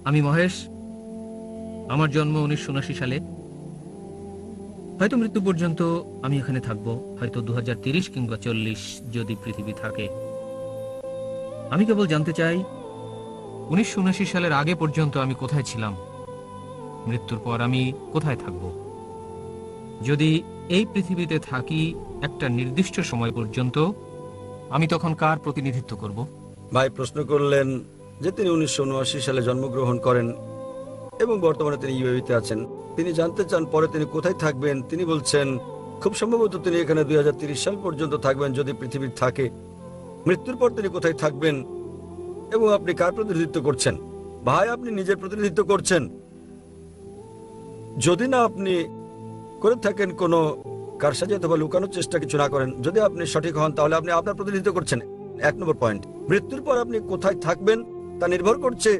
আমি মহেশ। আমার জন্ম 1979 সালে। হয়তো মৃত্যু পর্যন্ত আমি এখানে থাকবো, হয়তো 2030 কিংবা 40 যদি পৃথিবী থাকে। আমি কেবল জানতে চাই 1979 সালের আগে পর্যন্ত আমি কোথায় ছিলাম, মৃত্যুর পর আমি কোথায় থাকব। যদি এই পৃথিবীতে থাকি একটা নির্দিষ্ট সময় পর্যন্ত, আমি তখন কার প্রতিনিধিত্ব করব? ভাই প্রশ্ন করলেন যে তিনি 1979 সালে জন্মগ্রহণ করেন এবং বর্তমানে তিনি ইউএইতে আছেন। তিনি জানতে চান পরে তিনি কোথায় থাকবেন। তিনি বলছেন খুব সম্ভবত তিনি এখানে 2030 সাল পর্যন্ত থাকবেন যদি পৃথিবী থাকে। মৃত্যুর পর তিনি কোথায় থাকবেন এবং আপনি কার প্রতিনিধিত্ব করছেন? ভাই আপনি নিজের প্রতিনিধিত্ব করছেন। যদি না আপনি করে থাকেন কোনো কারসাজি অথবা লুকানোর চেষ্টা কিছু না করেন, যদি আপনি সঠিক হন তাহলে আপনি আপনার প্রতিনিধিত্ব করছেন। 1 নম্বর পয়েন্ট, মৃত্যুর পর আপনি কোথায় থাকবেন তা নির্ভর করছে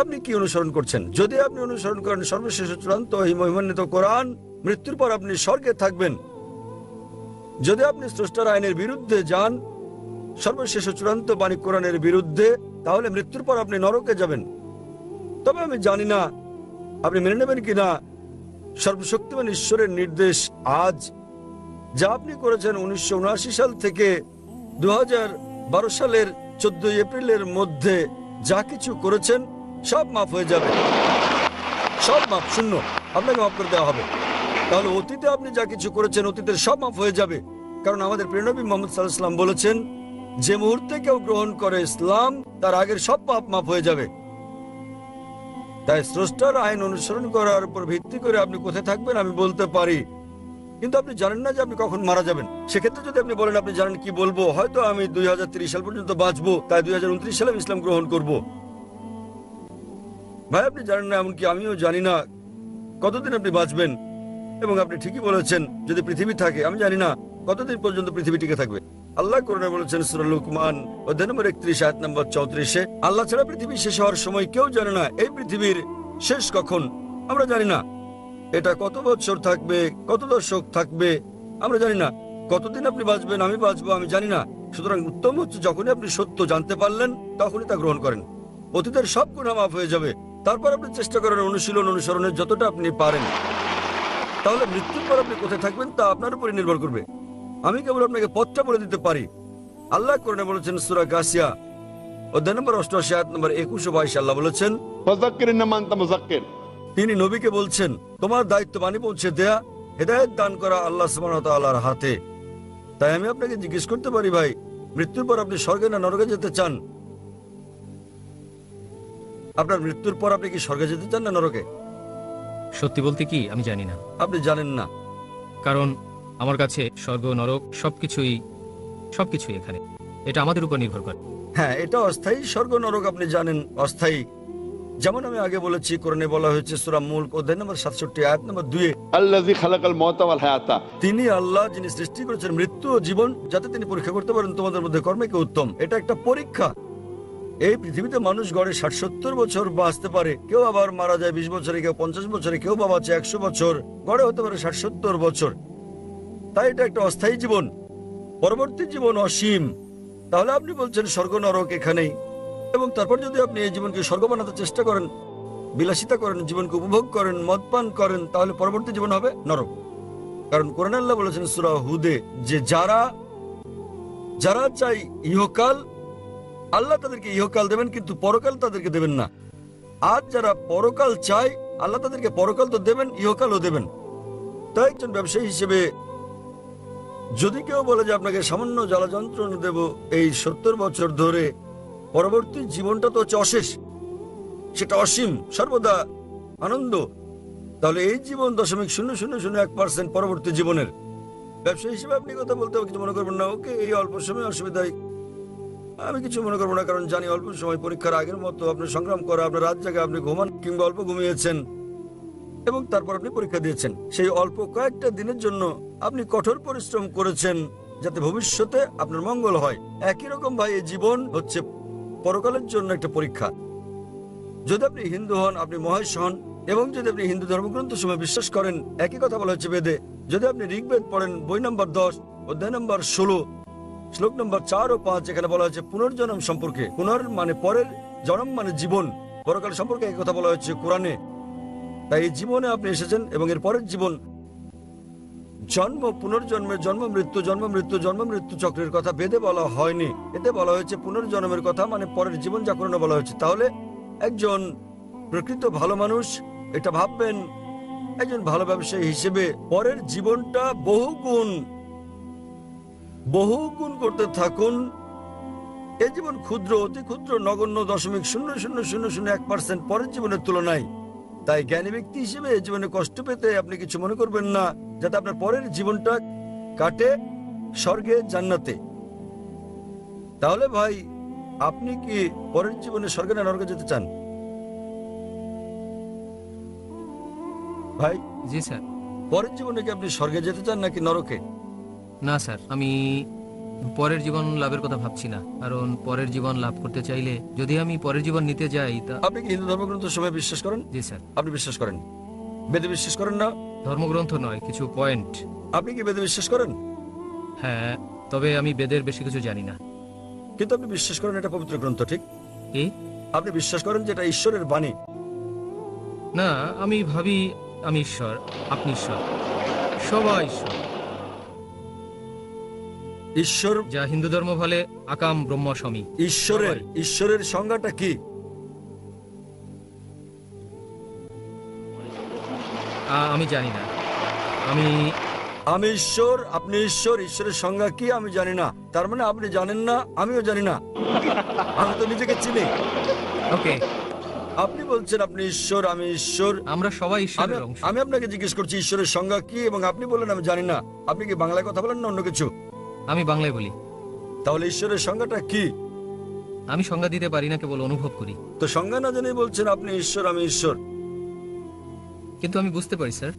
আপনি কি অনুসরণ করছেন। যদি আপনি অনুসরণ করেন সর্বশেষ চূড়ান্ত এই মহিমান্বিত কোরআন, মৃত্যুর পর আপনি স্বর্গে থাকবেন। যদি আপনি স্রষ্টার আইনের বিরুদ্ধে যান, সর্বশেষ চূড়ান্ত বাণী কোরআনের বিরুদ্ধে, তাহলে মৃত্যুর পর আপনি নরকে যাবেন। তবে আমি জানি না আপনি মেনে নেবেন কিনা সর্বশক্তিমান ঈশ্বরের নির্দেশ আজ যা আপনি করেছেন 1979 সাল থেকে 2012 সালের 14 এপ্রিলের মধ্যে যা কিছু করেছেন সব মাফ হয়ে যাবে। সব মাফ, শূন্য, আপনাকে মাফ করে দেওয়া হবে। তাহলে অতীতে আপনি যা কিছু করেছেন অতীতের সব মাফ হয়ে যাবে। কারণ আমাদের প্রিয় নবী মুহাম্মদ সাল্লাল্লাহু আলাইহি ওয়াসাল্লাম বলেছেন যে মুহূর্তে কেউ গ্রহণ করে ইসলাম তার আগের সব পাপ মাফ হয়ে যাবে। তাই স্রষ্টার আইন অনুসরণ করার উপর ভিত্তি করে আপনি কোথায় থাকবেন আমি বলতে পারি, কিন্তু আপনি জানেন না যে আপনি কখন মারা যাবেন। সেক্ষেত্রে যদি আপনি বলেন আপনি জানেন কি বলবো, হয়তো আমি 2030 সাল পর্যন্ত বাঁচবো, তাই 2029 সালে আমি ইসলাম গ্রহণ করব। ভাই আপনি জানেন না, এমনকি আমিও জানি না কতদিন আপনি বাঁচবেন। এবং আপনি ঠিকই বলেছেন যদি পৃথিবী থাকে, আমি জানি না কতদিন পর্যন্ত পৃথিবী টিকে থাকবে। আল্লাহ কোরআনে বলেছেন সূরা লুকমান অধ্যায় নম্বর 31 আয়াত নম্বর 34, আল্লাহ ছাড়া পৃথিবী শেষ হওয়ার সময় কেউ জানে না এই পৃথিবীর শেষ কখন। আমরা জানি না এটা কত বছর থাকবে, কত দশক থাকবে, আমরা জানি না কতদিন আপনি বাঁচবেন, আমি বাঁচবো, আমি জানি না। সুতরাং উত্তম হচ্ছে যখনই আপনি সত্য জানতে পারলেন তখনই তা গ্রহণ করেন। অতীতের সব গুনাহ মাফ হয়ে যাবে। তারপর আপনি চেষ্টা করেন অনুশীলন অনুসরণের যতটা আপনি পারেন। তাহলে মৃত্যুর পর আপনি কোথায় থাকবেন তা আপনার উপরে নির্ভর করবে। আমি কেবল আপনাকে পথটা বলে দিতে পারি। আল্লাহ কোরআনে বলেছেন সূরা গাসিয়া অধ্যায় নম্বর 88 আয়াত নম্বর 21 ও 22, আল্লাহ বলেছেন ফাযাক্কির ইন্নামা আনতা মুযাক্কির। তিনি নবীকে বলছেন তোমার দায়িত্ব বাণী পৌঁছে দেয়া, হেদায়েত দান করা আল্লাহ সুবহানাহু ওয়া তাআলার হাতে। তাই আমি আপনাকে জিজ্ঞেস করতে পারি ভাই, মৃত্যুর পর আপনি স্বর্গে না নরকে যেতে চান? আপনার মৃত্যুর পর আপনি কি স্বর্গে যেতে চান না নরকে? সত্যি বলতে কি আমি জানি না, আপনি জানেন না। কারণ আমার কাছে স্বর্গ নরক সবকিছুই এখানে। এটা আমাদের উপর নির্ভর করে। হ্যাঁ, এটা অস্থায়ী। স্বর্গ নরক আপনি জানেন অস্থায়ী। যেমন আমি আগে বলেছি কোরআনে বলা হয়েছে সূরা মুলক অধ্যায় নম্বর 67 আয়াত নম্বর 2, আল্লাযী খালাকাল মাউতা ওয়াল হায়াতা। তিনি আল্লাহ যিনি সৃষ্টি করেছেন মৃত্যু ও জীবন, যাতে তিনি পরীক্ষা করতে পারেন তোমাদের মধ্যে কর্মে কে উত্তম। এটা একটা পরীক্ষা। এই পৃথিবীতে মানুষ গড়ে 60-70 বছর বাঁচতে পারে, কেউ আবার মারা যায় 20 বছরে, কেউ 50 বছরে, কেউ বা বাঁচে 100 বছর, গড়ে হতে পারে 60-70 বছর। তাই এটা একটা অস্থায়ী জীবন, পরবর্তী জীবন অসীম। তাহলে আপনি বলছেন স্বর্গ নরক এখানেই, এবং তারপর যদি আপনি এই জীবনকে স্বর্গ বানাতে চেষ্টা করেন, বিলাসিতা করেন, জীবনকে উপভোগ করেন, মদ পান করেন, তাহলে পরবর্তী জীবন হবে নরক। কারণ কোরআনে আল্লাহ বলেছেন সূরা হুদে যে যারা চাই ইহকাল, আল্লাহ তাদেরকে ইহকাল দেবেন কিন্তু পরকাল তাদেরকে দেবেন না। আর যারা পরকাল চায় আল্লাহ তাদেরকে পরকাল তো দেবেন, ইহকালও দেবেন। তাই একজন ব্যবসায়ী হিসেবে যদি কেউ বলে যে আপনাকে সামান্য জ্বালা যন্ত্রণা দেব এই 70 বছর ধরে, পরবর্তী জীবনটা তো হচ্ছে অশেষ, সেটা অসীম, সর্বদা আনন্দ, তাহলে এই জীবন 0.0001% পরবর্তী জীবনের। ব্যবসায়ী হিসেবে আপনি কথা বলতে হবে, কিছু মনে করবেন না। ওকে, এই অল্প সময় অসুবিধায় আমি কিছু মনে করবো না, কারণ জানি অল্প সময় পরীক্ষার আগের মতো আপনার সংগ্রাম করা, আপনার রাত জায়গায় আপনি ঘুমান কিংবা অল্প ঘুমিয়েছেন এবং তারপর আপনি পরীক্ষা দিয়েছেন। সেই অল্প কয়েকটা দিনের জন্য আপনি কঠোর পরিশ্রম করেছেন যাতে ভবিষ্যতে আপনার মঙ্গল হয়। একই রকম ভাই এই জীবন হচ্ছে পরকালের জন্য একটা পরীক্ষা। যদি আপনি হিন্দু হন, আপনি মহেশ হন, এবং যদি আপনি হিন্দু ধর্মগ্রন্থ সময় বিশ্বাস করেন, একই কথা বলা হচ্ছে বেদে। যদি আপনি ঋগ্বেদ পড়েন বই নম্বর 10 অধ্যায় নম্বর 16 শ্লোক নম্বর 4 ও 5, এখানে বলা হচ্ছে পুনর্জন্ম সম্পর্কে। পুনর মানে পরের, জন্ম মানে জীবন, পরকাল সম্পর্কে এই কথা বলা হয়েছে কোরআনে। তাই এই জীবনে আপনি এসেছেন এবং এর পরের জীবন, জন্ম পুনর্জন্মের, জন্ম মৃত্যু, জন্ম মৃত্যু, জন্ম মৃত্যু চক্রের কথা বেদে বলা হয়নি। এতে বলা হয়েছে পুনর্জন্মের কথা, মানে পরের জীবন যাপনে বলা হয়েছে। তাহলে একজন প্রকৃত ভালো মানুষ, এটা ভাববেন, একজন ভালো ব্যবসায়ী হিসেবে পরের জীবনটা বহু গুণ করতে থাকুন। এই জীবন ক্ষুদ্র, অতি ক্ষুদ্র, নগণ্য, 0.0001% পরের জীবনের তুলনায়। তাই জ্ঞানী ব্যক্তি হিসেবে এই জীবনে কষ্ট পেতে আপনি কিছু মনে করবেন না, যাতে আপনার পরের জীবনটা কাটে স্বর্গে, জান্নাতে। তাহলে ভাই, আপনি কি পরের জীবনে স্বর্গে না নরকে যেতে চান? ভাই, জি স্যার। পরের জীবনে কি আপনি স্বর্গে যেতে চান নাকি নরকে? না স্যার, আমি পরের জীবন লাভের কথা ভাবছি না। কারণ পরের জীবন লাভ করতে চাইলে যদি আমি পরের জীবন নিতে যাই তা... আপনি কি হিন্দু ধর্মগ্রন্থ সময় বিশ্বাস করেন? জি স্যার। আপনি বিশ্বাস করেন? বেদে বিশ্বাস করেন না? ধর্মগ্রন্থ নয়, কিছু পয়েন্ট। আপনি কি বেদে বিশ্বাস করেন? হ্যাঁ, তবে আমি বেদের বেশি কিছু জানি না। কিন্তু আপনি বিশ্বাস করেন এটা পবিত্র গ্রন্থ, ঠিক? কি? আপনি বিশ্বাস করেন যে এটা ঈশ্বরের বাণী? না, আমি ভাবি আমি ঈশ্বর, আপনি ঈশ্বর, সবাই ঈশ্বর। ঈশ্বর, যা হিন্দু ধর্ম বলে আকাম ব্রহ্ম স্বামী। ঈশ্বরের সংজ্ঞাটা কি? আমি জানি না। আমি ঈশ্বর, আপনি ঈশ্বর, ঈশ্বরের সংজ্ঞা কি আমি জানি না। তার মানে আপনি জানেন না, আমিও জানি না। আমি তো নিজেকে চিনি। ওকে, আপনি বলছেন আপনি ঈশ্বর, আমি ঈশ্বর, আমরা সবাই ঈশ্বরের অংশ। আমি আপনাকে জিজ্ঞেস করছি ঈশ্বরের সংজ্ঞা কি, এবং আপনি বললেন আমি জানি না। আপনি কি বাংলায় কথা বলেন না অন্য কিছু? আমি বাংলায় বলি। তাহলে ঈশ্বরের সংজ্ঞাটা কি? আমি সংজ্ঞা দিতে পারি না, কেবল অনুভব করি। তো সংজ্ঞা না জেনেই বলছেন আপনি ঈশ্বর, আমি ঈশ্বর। কিন্তু আমি বুঝতে পারি স্যার,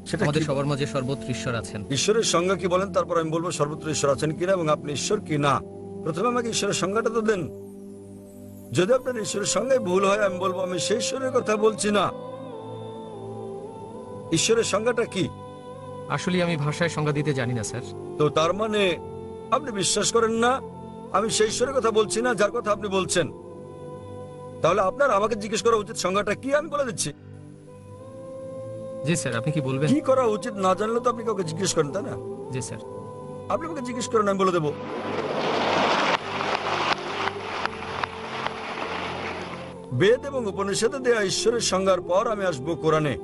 সেটা আমাদের কি? সবার মাঝে সর্বত্র ঈশ্বর আছেন। ঈশ্বরের সংজ্ঞা কি বলেন, তারপর আমি বলবো সর্বত্র ঈশ্বর আছেন কিনা এবং আপনি ঈশ্বর কি না। প্রথমে আমাকে ঈশ্বরের সংজ্ঞাটা তো দেন। যদি আপনার ঈশ্বরের সংজ্ঞায় ভুল হয়, আমি বলবো আমি সেই ঈশ্বরের কথা বলছি না। ঈশ্বরের সংজ্ঞাটা কি? আসলে আমি ভাষায় সংজ্ঞা দিতে জানি না স্যার। তো তার মানে আপনি বিশ্বাস করেন না আমি সেই ঈশ্বরের কথা বলছি না যার কথা আপনি বলছেন। তাহলে আপনার আমাকে জিজ্ঞেস করা উচিত সংজ্ঞাটা কি, আমি বলে দিচ্ছি। জি স্যার, আপনি কি বলবেন? কি করা উচিত না জানলে তো আপনি কাউকে জিজ্ঞেস করেন, তাই না? জি স্যার। আপনি আমাকে জিজ্ঞেস করেন, আমি বলে দেবো। বেদ এবং উপনিষদে দেয়া ঈশ্বরের সংজ্ঞার পর আমি আসবো কোরআনে।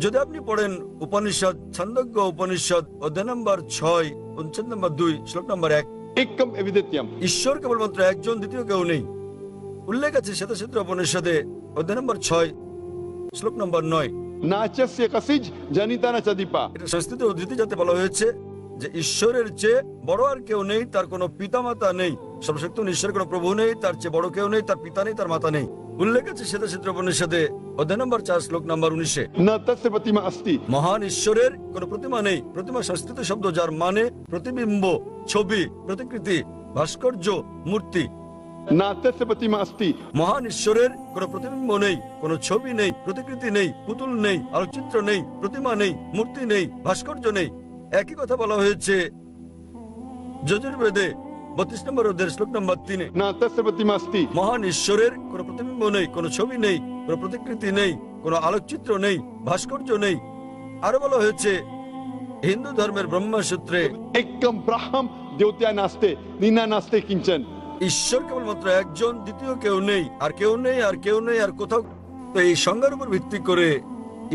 যদি আপনি পড়েন উপনিষদ, ছান্দোগ্য উপনিষদ, অধ্যায় নম্বর 6, অনুচ্ছেদ নম্বর 2, শ্লোক নম্বর 1, एकम एविदित्यम। ঈশ্বর কেবলমাত্র একজন, দ্বিতীয় কেউ নেই। উল্লেখ আছে শ্বেতসূত্র উপনিষদে অধ্যায় নম্বর 6, শ্লোক নম্বর 9। नाचस्य कसिज जनिता न चदीपा। এটা সংস্কৃত উদ্ধৃতি যাতে বলা হয়েছে যে ঈশ্বরের চেয়ে বড় আর কেউ নেই, তার কোনো পিতামাতা নেই। সর্বশক্ত ঈশ্বরের কোনো প্রভু নেই, তার চেয়ে বড় কেউ নেই, তার পিতা নেই, তার মাতা নেই। উল্লেখ আছে শ্বেতসূত্র উপনিষদে অধ্যায় নম্বর 4, শ্লোক নম্বর 19। न तस्य प्रतिमा अस्ति। মহান ঈশ্বরের কোনো প্রতিমা নেই। প্রতিমা সংস্কৃত শব্দ যার মানে প্রতিবিম্ব, ছবি, প্রতিকৃতি, ভাস্কর্য, মূর্তি। न तस्य प्रतिमा अस्ति। মহান ঈশ্বরের কোনো প্রতিবিম্ব নেই, কোনো ছবি নেই, প্রতিকৃতি নেই, পুতুল নেই, আলোকচিত্র নেই, প্রতিমা নেই, মূর্তি নেই, ভাস্কর্য নেই। একই কথা বলা হয়েছে যজুর্বেদে 32 নম্বর অধ্যায়ের শ্লোক নম্বর 3। न तस्य प्रतिमा अस्ति। মহান ঈশ্বরের কোনো প্রতিবিম্ব নেই, কোনো ছবি নেই, কোনো প্রতিকৃতি নেই, কোনো আলোকচিত্র নেই, ভাস্কর্য নেই। আরো বলা হয়েছে হিন্দু ধর্মের ব্রহ্মসূত্রে एकम ब्रह्म द्योत्या नास्ते नीना नास्ते किंचन। ঈশ্বর কেবলমাত্র একজন, দ্বিতীয় কেউ নেই, আর কেউ নেই, আর কেউ নেই, আর কোথাও। তো এই সংজ্ঞার উপর ভিত্তি করে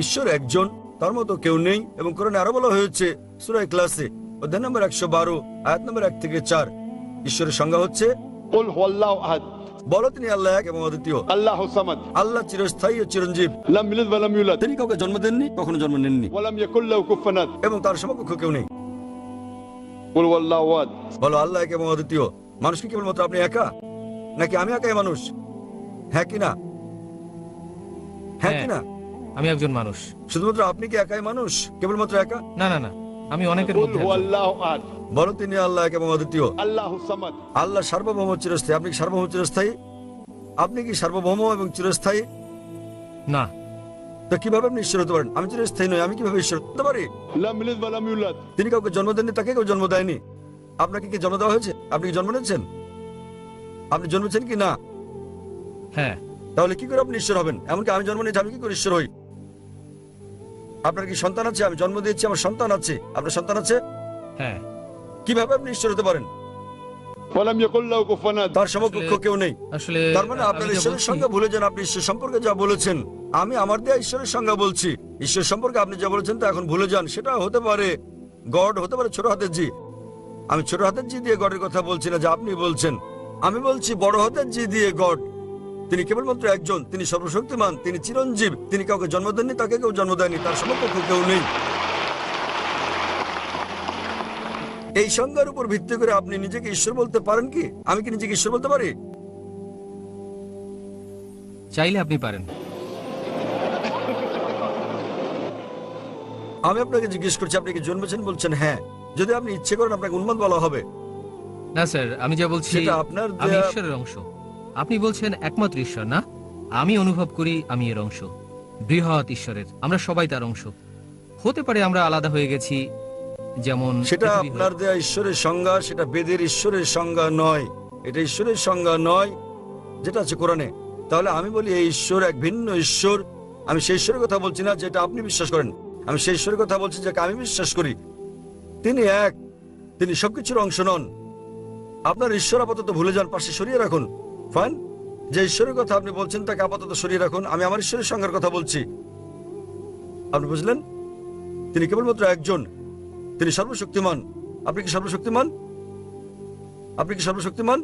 ঈশ্বর একজন, তার মতো কেউ নেই। এবং কোরআনে আরো বলা হয়েছে সূরা ইখলাসে অধ্যায় নম্বর 112, আয়াত নম্বর 1 থেকে 4। ঈশ্বরের সংজ্ঞা হচ্ছে, कुल हुवल्लाहु अहद। বলো তিনি আল্লাহ এক এবং অদ্বিতীয়। अल्लाहु समद। আল্লাহ চিরস্থায়ী ও চিরঞ্জীব। लम यलिद वलम यूलद। তিনি কাউকে জন্ম দেননি, কখনো জন্ম নেননি, वलम यकुल लहु कुफुवन अहद। এবং তার সমকক্ষ কেউ নেই। कुल हुवल्लाहु अहद। বলো আল্লাহ এক এবং অদ্বিতীয়। মানুষ কি কেবলমাত্র আপনি একা, নাকি আমি একাই মানুষ? হ্যাঁ কি না? হ্যাঁ কি না? আমি একজন মানুষ। শুধুমাত্র আপনি কি একাই মানুষ, কেবলমাত্র একা? না না না, আমি অনেকের कुल মধ্যে একজন। हुवल्लाहु अहद। বলো তিনি আল্লাহ এক এবং অদ্বিতীয়। अल्लाहु समद। আল্লাহ সার্বভৌম চিরস্থায়ী। আপনি কি সার্বভৌম চিরস্থায়ী? আপনি কি সার্বভৌম এবং চিরস্থায়ী? না। তো কিভাবে আপনি ঈশ্বর হতে পারেন? আমি চিরস্থায়ী নই, আমি কিভাবে ঈশ্বর হতে পারি? लम यलिद वलम यूलद। তিনি কাউকে জন্ম দেননি, তাকে কেউ জন্ম দেয়নি। আপনাকে কি জন্ম দেওয়া হয়েছে? আপনি কি জন্ম নিয়েছেন? আপনি জন্মেছেন কি না? হ্যাঁ। তাহলে কি করে আপনি ঈশ্বর হবেন? এমনকি আমি জন্ম নিয়েছি, আমি কি করে ঈশ্বর হই? আপনার কি সন্তান আছে? আমি জন্ম দিয়েছি, আমার সন্তান আছে। আপনার সন্তান আছে? হ্যাঁ। কিভাবে আপনি ঈশ্বর হতে পারেন? ولم يكن له كفوا أحد। তার সমকক্ষ কেউ নেই। আসলে তার মানে আপনার আমি যা ঈশ্বরের বলছি- সংজ্ঞা ভুলে যান। আপনি ঈশ্বর সম্পর্কে যা বলেছেন, আমি আমার দেয়া ঈশ্বরের সংজ্ঞা বলছি। ঈশ্বর সম্পর্কে আপনি যা বলেছেন তা এখন ভুলে যান। সেটা হতে পারে গড, হতে পারে ছোট হাতের জি। আমি ছোট হাতের জি দিয়ে গডের কথা বলছি না, যা আপনি বলছেন। আমি বলছি বড় হাতের জি দিয়ে গড। তিনি কেবলমাত্র একজন, তিনি সর্বশক্তিমান, তিনি চিরঞ্জীব, তিনি কাউকে জন্ম দেননি, তাকে কেউ জন্ম দেয়নি, তার সমকক্ষ কেউ নেই। এই সংজ্ঞার উপর ভিত্তি করে আপনি নিজেকে ঈশ্বর বলতে পারেন কি? আমি কি নিজেকে ঈশ্বর বলতে পারি? চাইলে আপনি পারেন। আমি আপনাকে জিজ্ঞেস করছি, আপনি কি জন্মেছেন? বলছেন হ্যাঁ। যদি আপনি ইচ্ছে করেন আপনাকে উন্মাদ বলা হবে। না স্যার, আমি যা বলছি সেটা আপনার আমি দেয়া- ঈশ্বরের অংশ। আপনি বলছেন একমাত্র ঈশ্বর না, আমি অনুভব করি আমি এর অংশ, বৃহৎ ঈশ্বরের। আমরা সবাই তার অংশ। হতে পারে আমরা আলাদা হয়ে গেছি, যেমন সেটা পৃথিবী আপনার দেয়া ঈশ্বরের সংজ্ঞা, সেটা বেদের ঈশ্বরের সংজ্ঞা নয়। এটা ঈশ্বরের সংজ্ঞা নয় যেটা আছে কোরআনে। তাহলে আমি বলি এই ঈশ্বর এক ভিন্ন ঈশ্বর। আমি সেই ঈশ্বরের কথা বলছি না যেটা আপনি বিশ্বাস করেন। আমি সেই ঈশ্বরের কথা বলছি যাকে আমি বিশ্বাস করি। তিনি এক, তিনি সবকিছুর অংশ নন। আপনার ঈশ্বর আপাতত ভুলে যান, পাশে সরিয়ে রাখুন। ফাইন, যে ঈশ্বরের কথা আপনি বলছেন তাকে আপাতত সরিয়ে রাখুন। আমি আমার ঈশ্বরের সংজ্ঞার কথা বলছি। আপনি বুঝলেন? তিনি কেবলমাত্র একজন, তিনি সর্বশক্তিমান। আপনি কি সর্বশক্তিমান? আপনি কি সর্বশক্তিমান?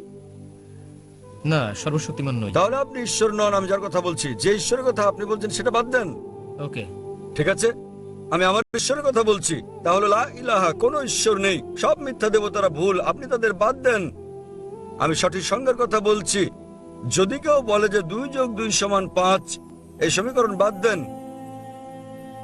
না, সর্বশক্তিমান নই। তাহলে আপনি ঈশ্বর নন। আমি যার কথা বলছি, যে ঈশ্বরের কথা আপনি বলছেন সেটা বাদ দেন। ওকে। ঠিক আছে, আমি আমার ঈশ্বরের কথা বলছি। তাহলে লা ইলাহা, কোনো ঈশ্বর নেই, সব মিথ্যা দেবতারা ভুল, আপনি তাদের বাদ দেন। আমি সঠিক সংজ্ঞার কথা বলছি। যদি কেউ বলে যে 2 + 2 = 5, এই সমীকরণ বাদ দেন।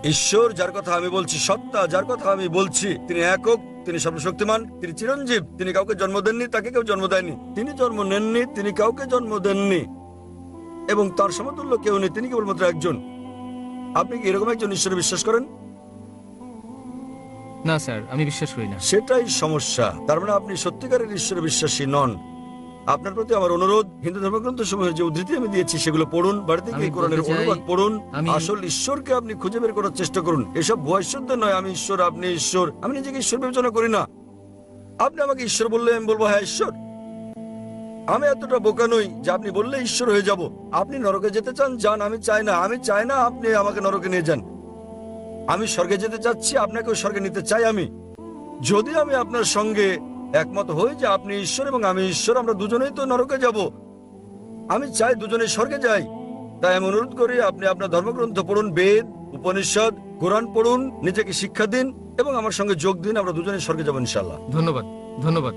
ঈশ্বর যার কথা আমি বলছি, সত্তা যার কথা আমি বলছি, তিনি একক, তিনি সর্বশক্তিমান, তিনি চিরঞ্জীব, তিনি কাউকে জন্ম দেননি, তাকে কেউ জন্ম দেয়নি, তিনি জন্ম নেননি, তিনি কাউকে জন্ম দেননি, এবং তার সমতুল্য কেউ নেই, তিনি কেবলমাত্র একজন। আপনি কি এরকম একজন ঈশ্বরে বিশ্বাস করেন? না স্যার, আমি বিশ্বাস করি না। সেটাই সমস্যা। তার মানে আপনি সত্যিকারের ঈশ্বরে বিশ্বাসী নন। আপনার প্রতি আমার অনুরোধ, হিন্দু ধর্মগ্রন্থ সমূহের যে উদ্ধৃতি আমি দিয়েছি সেগুলো পড়ুন, বাড়িতে আমি গিয়ে কোরআনের বলতে চাই, অনুবাদ পড়ুন। আমি- আসল ঈশ্বরকে আপনি খুঁজে বের করার চেষ্টা করুন। এসব ভুয়া ঈশ্বরদের নয়, আমি ঈশ্বর, আপনি ঈশ্বর। আমি নিজেকে ঈশ্বর বিবেচনা করি না। আপনি আমাকে ঈশ্বর বললে আমি বলবো হ্যাঁ ঈশ্বর। আমি এতটা বোকা নই যে আপনি বললে ঈশ্বর হয়ে যাব। আপনি নরকে যেতে চান, যান। আমি চাই না, আমি চাই না আপনি আমাকে নরকে নিয়ে যান। আমি স্বর্গে যেতে চাচ্ছি, আপনাকেও স্বর্গে নিতে চাই আমি। যদি আমি আপনার সঙ্গে একমত হই যে আপনি ঈশ্বর এবং আমি ঈশ্বর, আমরা দুজনেই তো নরকে যাব। আমি চাই দুজনেই স্বর্গে যাই। তাই আমি অনুরোধ করি আপনি আপনার ধর্মগ্রন্থ পড়ুন, বেদ, উপনিষদ, কোরআন পড়ুন, নিজেকে শিক্ষা দিন এবং আমার সঙ্গে যোগ দিন। আমরা দুজনেই স্বর্গে যাবো ইনশাল্লাহ। ধন্যবাদ, ধন্যবাদ।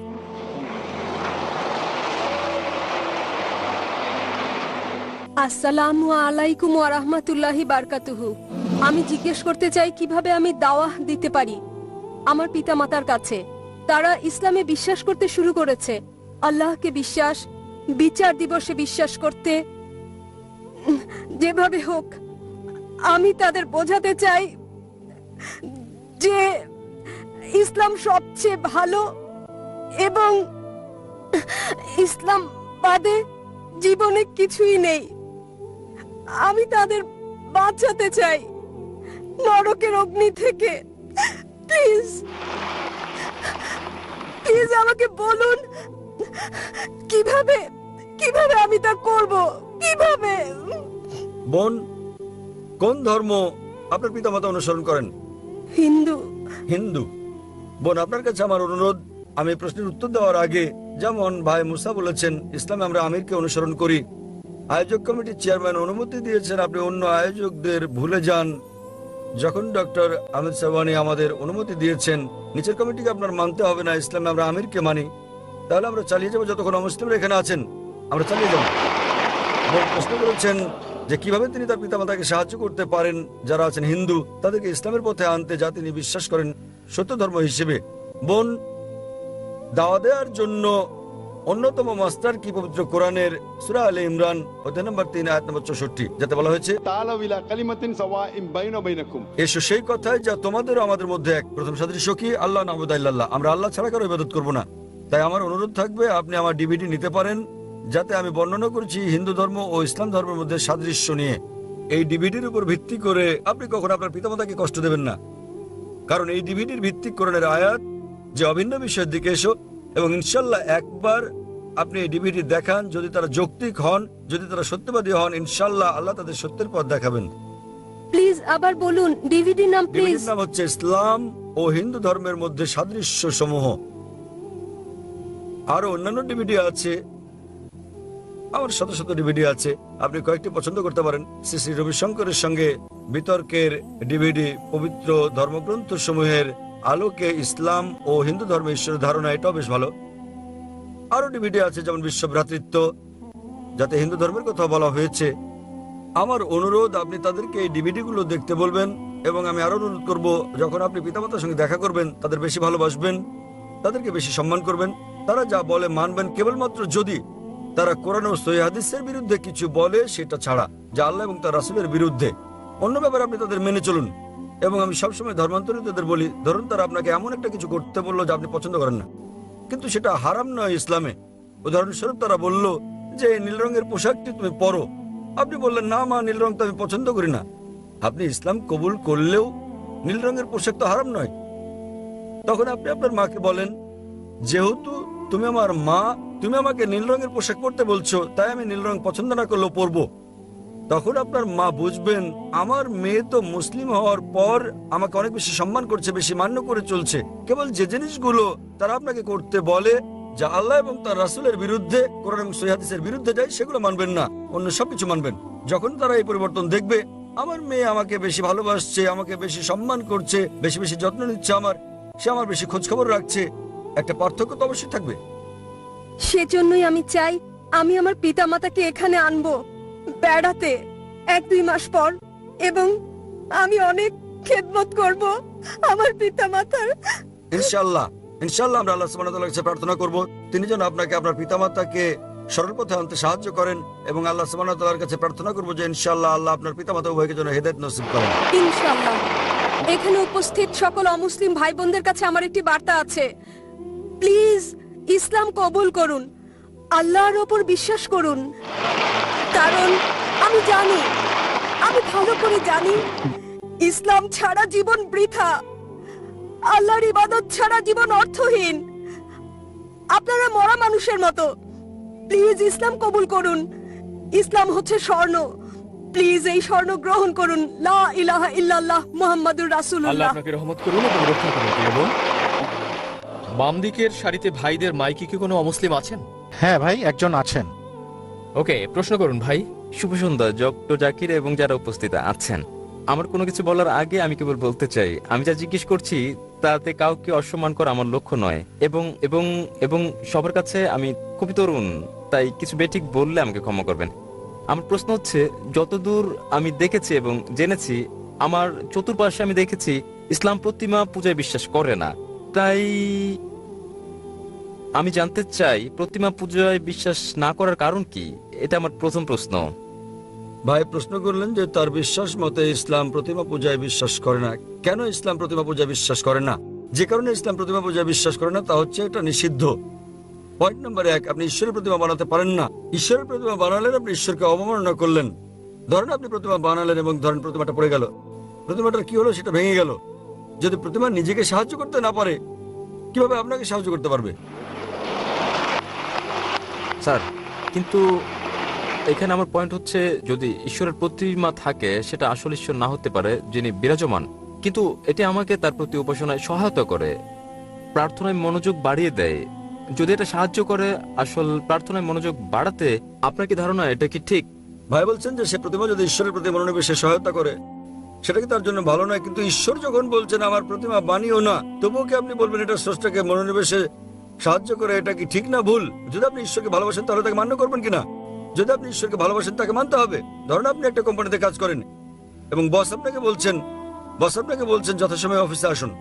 আসসালামু আলাইকুম ওয়া রাহমাতুল্লাহি বারকাতুহু। আমি জিজ্ঞেস করতে চাই কিভাবে আমি দাওয়াহ দিতে পারি আমার পিতামাতার কাছে। তারা ইসলামে বিশ্বাস করতে শুরু করেছে, আল্লাহকে বিশ্বাস, বিচার দিবসে বিশ্বাস করতে। যেভাবে হোক আমি তাদের বোঝাতে চাই যে ইসলাম সবচেয়ে ভালো এবং ইসলাম বাদে জীবনে কিছুই নেই। আমি তাদের বাঁচাতে চাই নরকের অগ্নি থেকে। প্লিজ প্লিজ আমাকে বলুন কিভাবে কিভাবে আমি তা করব, কিভাবে? বোন, কোন ধর্ম আপনার পিতামাতা অনুসরণ করেন? হিন্দু। হিন্দু। বোন, আপনার কাছে আমার অনুরোধ, আমি এই প্রশ্নের উত্তর দেওয়ার আগে, যেমন ভাই মুসা বলেছেন ইসলামে আমরা আমিরকে অনুসরণ করি, আয়োজক কমিটির চেয়ারম্যান অনুমতি দিয়েছেন, আপনি অন্য আয়োজকদের ভুলে যান। যখন ডক্টর আহমেদ সাবানি আমাদের অনুমতি দিয়েছেন, নিচের কমিটিকে আপনার মানতে হবে না, ইসলামে আমরা আমিরকে মানি, তাহলে আমরা চালিয়ে যাবো। যতক্ষণ অমুসলিমরা এখানে আছেন আমরা চালিয়ে যাবো। প্রশ্ন করেছেন যে কিভাবে তিনি তার পিতামাতাকে সাহায্য করতে পারেন যারা আছেন হিন্দু, তাদেরকে ইসলামের পথে আনতে, যা তিনি বিশ্বাস করেন সত্য ধর্ম হিসেবে। বোন, দাওয়া দেওয়ার জন্য অন্যতম মাস্টার কি পবিত্র কোরআনের সূরা আলে ইমরান অধ্যায় নম্বর 3 আয়াত নম্বর 64, যাতে বলা হয়েছে তাআলাউ ইলা কালিমাতিন সাওয়াইন বাইনা বাইনাকুম। এসো সেই কথায় যা তোমাদের আমাদের মধ্যে এক। প্রথম সাদৃশ্য কি? আল্লাহ নাবুদু ইল্লাল্লাহ, আমরা আল্লাহ ছাড়া কারো ইবাদত করব না। তাই আমার অনুরোধ থাকবে, আপনি আমার ডিভিডি নিতে পারেন, যাতে আমি বর্ণনা করেছি হিন্দু ধর্ম ও ইসলাম ধর্মের মধ্যে সাদৃশ্য নিয়ে। এই ডিভিডির উপর ভিত্তি করে আপনি কখনো আপনার পিতামাতাকে কষ্ট দেবেন না, কারণ এই ডিভিডির ভিত্তিক কোরআনের আয়াত যে অভিন্ন বিষয়ের দিকে এসো, এবং ইনশাল্লাহ একবার আপনি এই ডিভিডি দেখান, যদি তারা যৌক্তিক হন, যদি তারা সত্যবাদী হন, ইনশাল্লাহ আল্লাহ তাদের সত্যের পথ দেখাবেন। প্লিজ আবার বলুন ডিভিডি নাম প্লিজ। ডিভিডির নাম হচ্ছে ইসলাম ও হিন্দু ধর্মের মধ্যে সাদৃশ্য সমূহ। আরো অন্যান্য ডিভিডি আছে, আমার শত শত ডিভিডি আছে, আপনি কয়েকটি পছন্দ করতে পারেন। শ্রী শ্রী রবিশঙ্করের সঙ্গে বিতর্কের ডিভিডি, পবিত্র ধর্মগ্রন্থ সমূহের আলোকে ইসলাম ও হিন্দু ধর্মে ঈশ্বরের ধারণা, এটাও বেশ ভালো। আরো ডিভিডি আছে যেমন বিশ্ব ভ্রাতৃত্ব, যাতে হিন্দু ধর্মের কথা বলা হয়েছে। আমার অনুরোধ, আপনি তাদেরকে এই ডিভিডি গুলো দেখতে বলবেন, এবং আমি আরো অনুরোধ করব, যখন আপনি পিতামাতার সঙ্গে দেখা করবেন তাদের বেশি ভালোবাসবেন, তাদেরকে বেশি সম্মান করবেন। তারা যা বলে মানবেন কেবলমাত্র যদি তারা কোরআন ও সহিহ হাদিসের বিরুদ্ধে কিছু বলে, সেটা ছাড়া, যা আল্লাহ এবং তার রাসূলের বিরুদ্ধে। অন্য ব্যাপারে আপনি তাদের মেনে চলুন। এবং আমি সবসময় ধর্মান্তরিতদের বলি, ধরুন তারা আপনাকে এমন একটা কিছু করতে বললো যা আপনি পছন্দ করেন না, কিন্তু সেটা হারাম নয় ইসলামে। উদাহরণস্বরূপ তারা বলল যে নীল রঙের পোশাকটি তুমি পরো, আপনি বললেন না মা, নীল রং তো আমি পছন্দ করি না। আপনি ইসলাম কবুল করলেও নীল রঙের পোশাক তো হারাম নয়। তখন আপনি আপনার মাকে বলেন, যেহেতু তুমি আমার মা, তুমি আমাকে নীল রঙের পোশাক পরতে বলছো, তাই আমি নীল রং পছন্দ না করলেও পরবো। তখন আপনার মা বুঝবেন আমার মেয়ে তো মুসলিম হওয়ার পর আমাকে অনেক বেশি সম্মান করছে, বেশি মান্য করে চলছে। কেবল যে জিনিসগুলো তারা আপনাকে করতে বলে যা আল্লাহ এবং তার রাসূলের বিরুদ্ধে, কোরআন এবং সহিহ হাদিসের বিরুদ্ধে যায়, সেগুলো মানবেন না, অন্য সবকিছু মানবেন। যখন তারা এই পরিবর্তন দেখবে, আমার মেয়ে আমাকে বেশি ভালোবাসছে, আমাকে বেশি সম্মান করছে, বেশি বেশি যত্ন নিচ্ছে সে আমার বেশি খোঁজ খবর রাখছে, একটা পার্থক্য তো অবশ্যই থাকবে। সেজন্যই আমি চাই আমি আমার পিতামাতাকে এখানে আনবো বেড়াতে 1-2 মাস পর, এবং আমি অনেক খেদমত করব আমার পিতামাতার। ইনশাআল্লাহ ইনশাআল্লাহ আমরা আল্লাহ সুবহানাহু ওয়া তাআলার কাছে প্রার্থনা করব তিনি যেন আপনাকে আপনার পিতামাতাকে সরল পথে আনতে সাহায্য করেন, এবং আল্লাহ সুবহানাহু ওয়া তাআলার কাছে প্রার্থনা করব যে ইনশাআল্লাহ আল্লাহ আপনার পিতামাতা উভয়কে যেন হেদায়েত নসিব করেন। ইনশাআল্লাহ। এখানে উপস্থিত সকল অমুসলিম ভাই বোনদের কাছে আমার একটি বার্তা আছে, প্লিজ ইসলাম কবুল করুন, আল্লাহর ওপর বিশ্বাস করুন। কারণ আমি জানি, আমি ভালো করে জানি, ইসলাম ছাড়া জীবন বৃথা, আল্লাহর ইবাদত ছাড়া জীবন অর্থহীন। আপনারা মরা মানুষের মতো। প্লিজ ইসলাম কবুল করুন। ইসলাম হচ্ছে স্বর্ণ, প্লিজ এই স্বর্ণ গ্রহণ করুন। লা ইলাহা ইল্লাল্লাহ মুহাম্মাদুর আল্লাহ রাসূলুল্লাহ। আপনাকে রহমত করুন এবং রক্ষা করুন। প্রিয় বোন, বাম দিকের সারিতে ভাইদের মাইকে কি কোনো অমুসলিম আছেন? হ্যাঁ ভাই, একজন আছেন। ওকে, প্রশ্ন করুন ভাই। শুভ সন্ধ্যা ডক্টর জাকির এবং যারা উপস্থিত আছেন। আমার কোনো কিছু বলার আগে আমি কেবল বলতে চাই, আমি যা জিজ্ঞেস করছি তাতে কাউকে অসম্মান করা আমার লক্ষ্য নয়, এবং এবং এবং সবার কাছে আমি খুবই তরুণ, তাই কিছু বেঠিক বললে আমাকে ক্ষমা করবেন। আমার প্রশ্ন হচ্ছে, যতদূর আমি দেখেছি এবং জেনেছি, আমার চতুর্পাশে আমি দেখেছি ইসলাম প্রতিমা পূজায় বিশ্বাস করে না। তাই আমি জানতে চাই প্রতিমা পূজায় বিশ্বাস না করার কারণ কি? এটা আমার প্রথম প্রশ্ন। ভাই প্রশ্ন করলেন যে তার বিশ্বাস মতে ইসলাম প্রতিমা পূজায় বিশ্বাস করে না। কেন ইসলাম প্রতিমা পূজায় বিশ্বাস করে না? যে কারণে ইসলাম প্রতিমা পূজায় বিশ্বাস করে না তা হচ্ছে এটা নিষিদ্ধ। পয়েন্ট নাম্বার 1, আপনি ঈশ্বরের প্রতিমা বানাতে পারেন না। ঈশ্বরের প্রতিমা বানালেন আপনি ঈশ্বরকে অবমাননা করলেন। ধরেন আপনি প্রতিমা বানালেন এবং ধরেন প্রতিমাটা পড়ে গেল, প্রতিমাটার কি হলো? সেটা ভেঙে গেল। যদি প্রতিমা নিজেকে সাহায্য করতে না পারে, কিভাবে আপনাকে সাহায্য করতে পারবে? স্যার, কিন্তু এখানে আমার পয়েন্ট হচ্ছে, যদি ঈশ্বরের প্রতিমা থাকে, সেটা আসল ঈশ্বর না হতে পারে যিনি বিরাজমান, কিন্তু এটি আমাকে তার প্রতি উপাসনায় সহায়তা করে, প্রার্থনায় মনোযোগ বাড়িয়ে দেয়। যদি এটা সাহায্য করে আসল প্রার্থনায় মনোযোগ বাড়াতে, আপনার কি ধারণা এটা কি ঠিক? ভাই বলছেন যে সে প্রতিমা যদি ঈশ্বরের প্রতি মনোনিবেশে সহায়তা করে, সেটা কি তার জন্য ভালো নয়? কিন্তু ঈশ্বর যখন বলছেন আমার প্রতিমা বানিও না, তবুও কি আপনি বলবেন এটা স্রষ্টাকে মনোনিবেশে সাহায্য করে? এটা কি ঠিক না ভুল? যদি আপনি ঈশ্বরকে ভালোবাসেন তাহলে তাকে মান্য করবেন কিনা? যদি আপনি ঈশ্বরকে ভালোবাসেন তাকে মানতে হবে। ধরুন আপনি একটা কোম্পানিতে কাজ করেন এবং বস আপনাকে বলছেন যথাসময়ে অফিসে আসুন,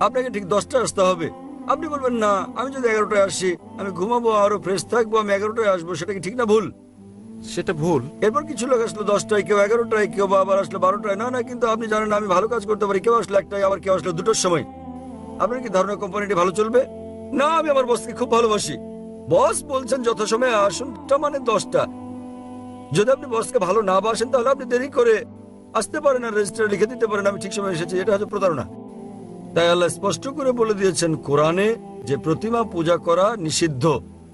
আপনাকে ঠিক 10টায় আসতে হবে। আপনি বলবেন না, আমি যদি 11টায় আসি, আমি ঘুমাবো, আরো ফ্রেশ থাকবো, আমি 11টায় আসবো। সেটা কি ঠিক না ভুল? সেটা ভুল। এরপর কিছু লোক আসলো 10টায়, কেউ 11টায়, কেউ আবার আসলো 12টায়। না, কিন্তু আপনি জানেন আমি ভালো কাজ করতে পারি। কেউ আসলো 1টায়, আবার কেউ আসলো 2টোর সময়। আপনার কি ধারণা কোম্পানিটি ভালো চলবে? না, আমি আমার বসকে খুব ভালোবাসি, বস বলছেন যথাসময়ে আসুনটা মানে 10টা। যদি আপনি বসকে ভালো না বাসেন তাহলে আপনি দেরি করে আসতে পারেন আর রেজিস্টারে লিখে দিতে পারেন আমি ঠিক সময় এসেছি। এটা হচ্ছে প্রতারণা। তাই আল্লাহ স্পষ্ট করে বলে দিয়েছেন কোরআনে যে প্রতিমা পূজা করা নিষিদ্ধ।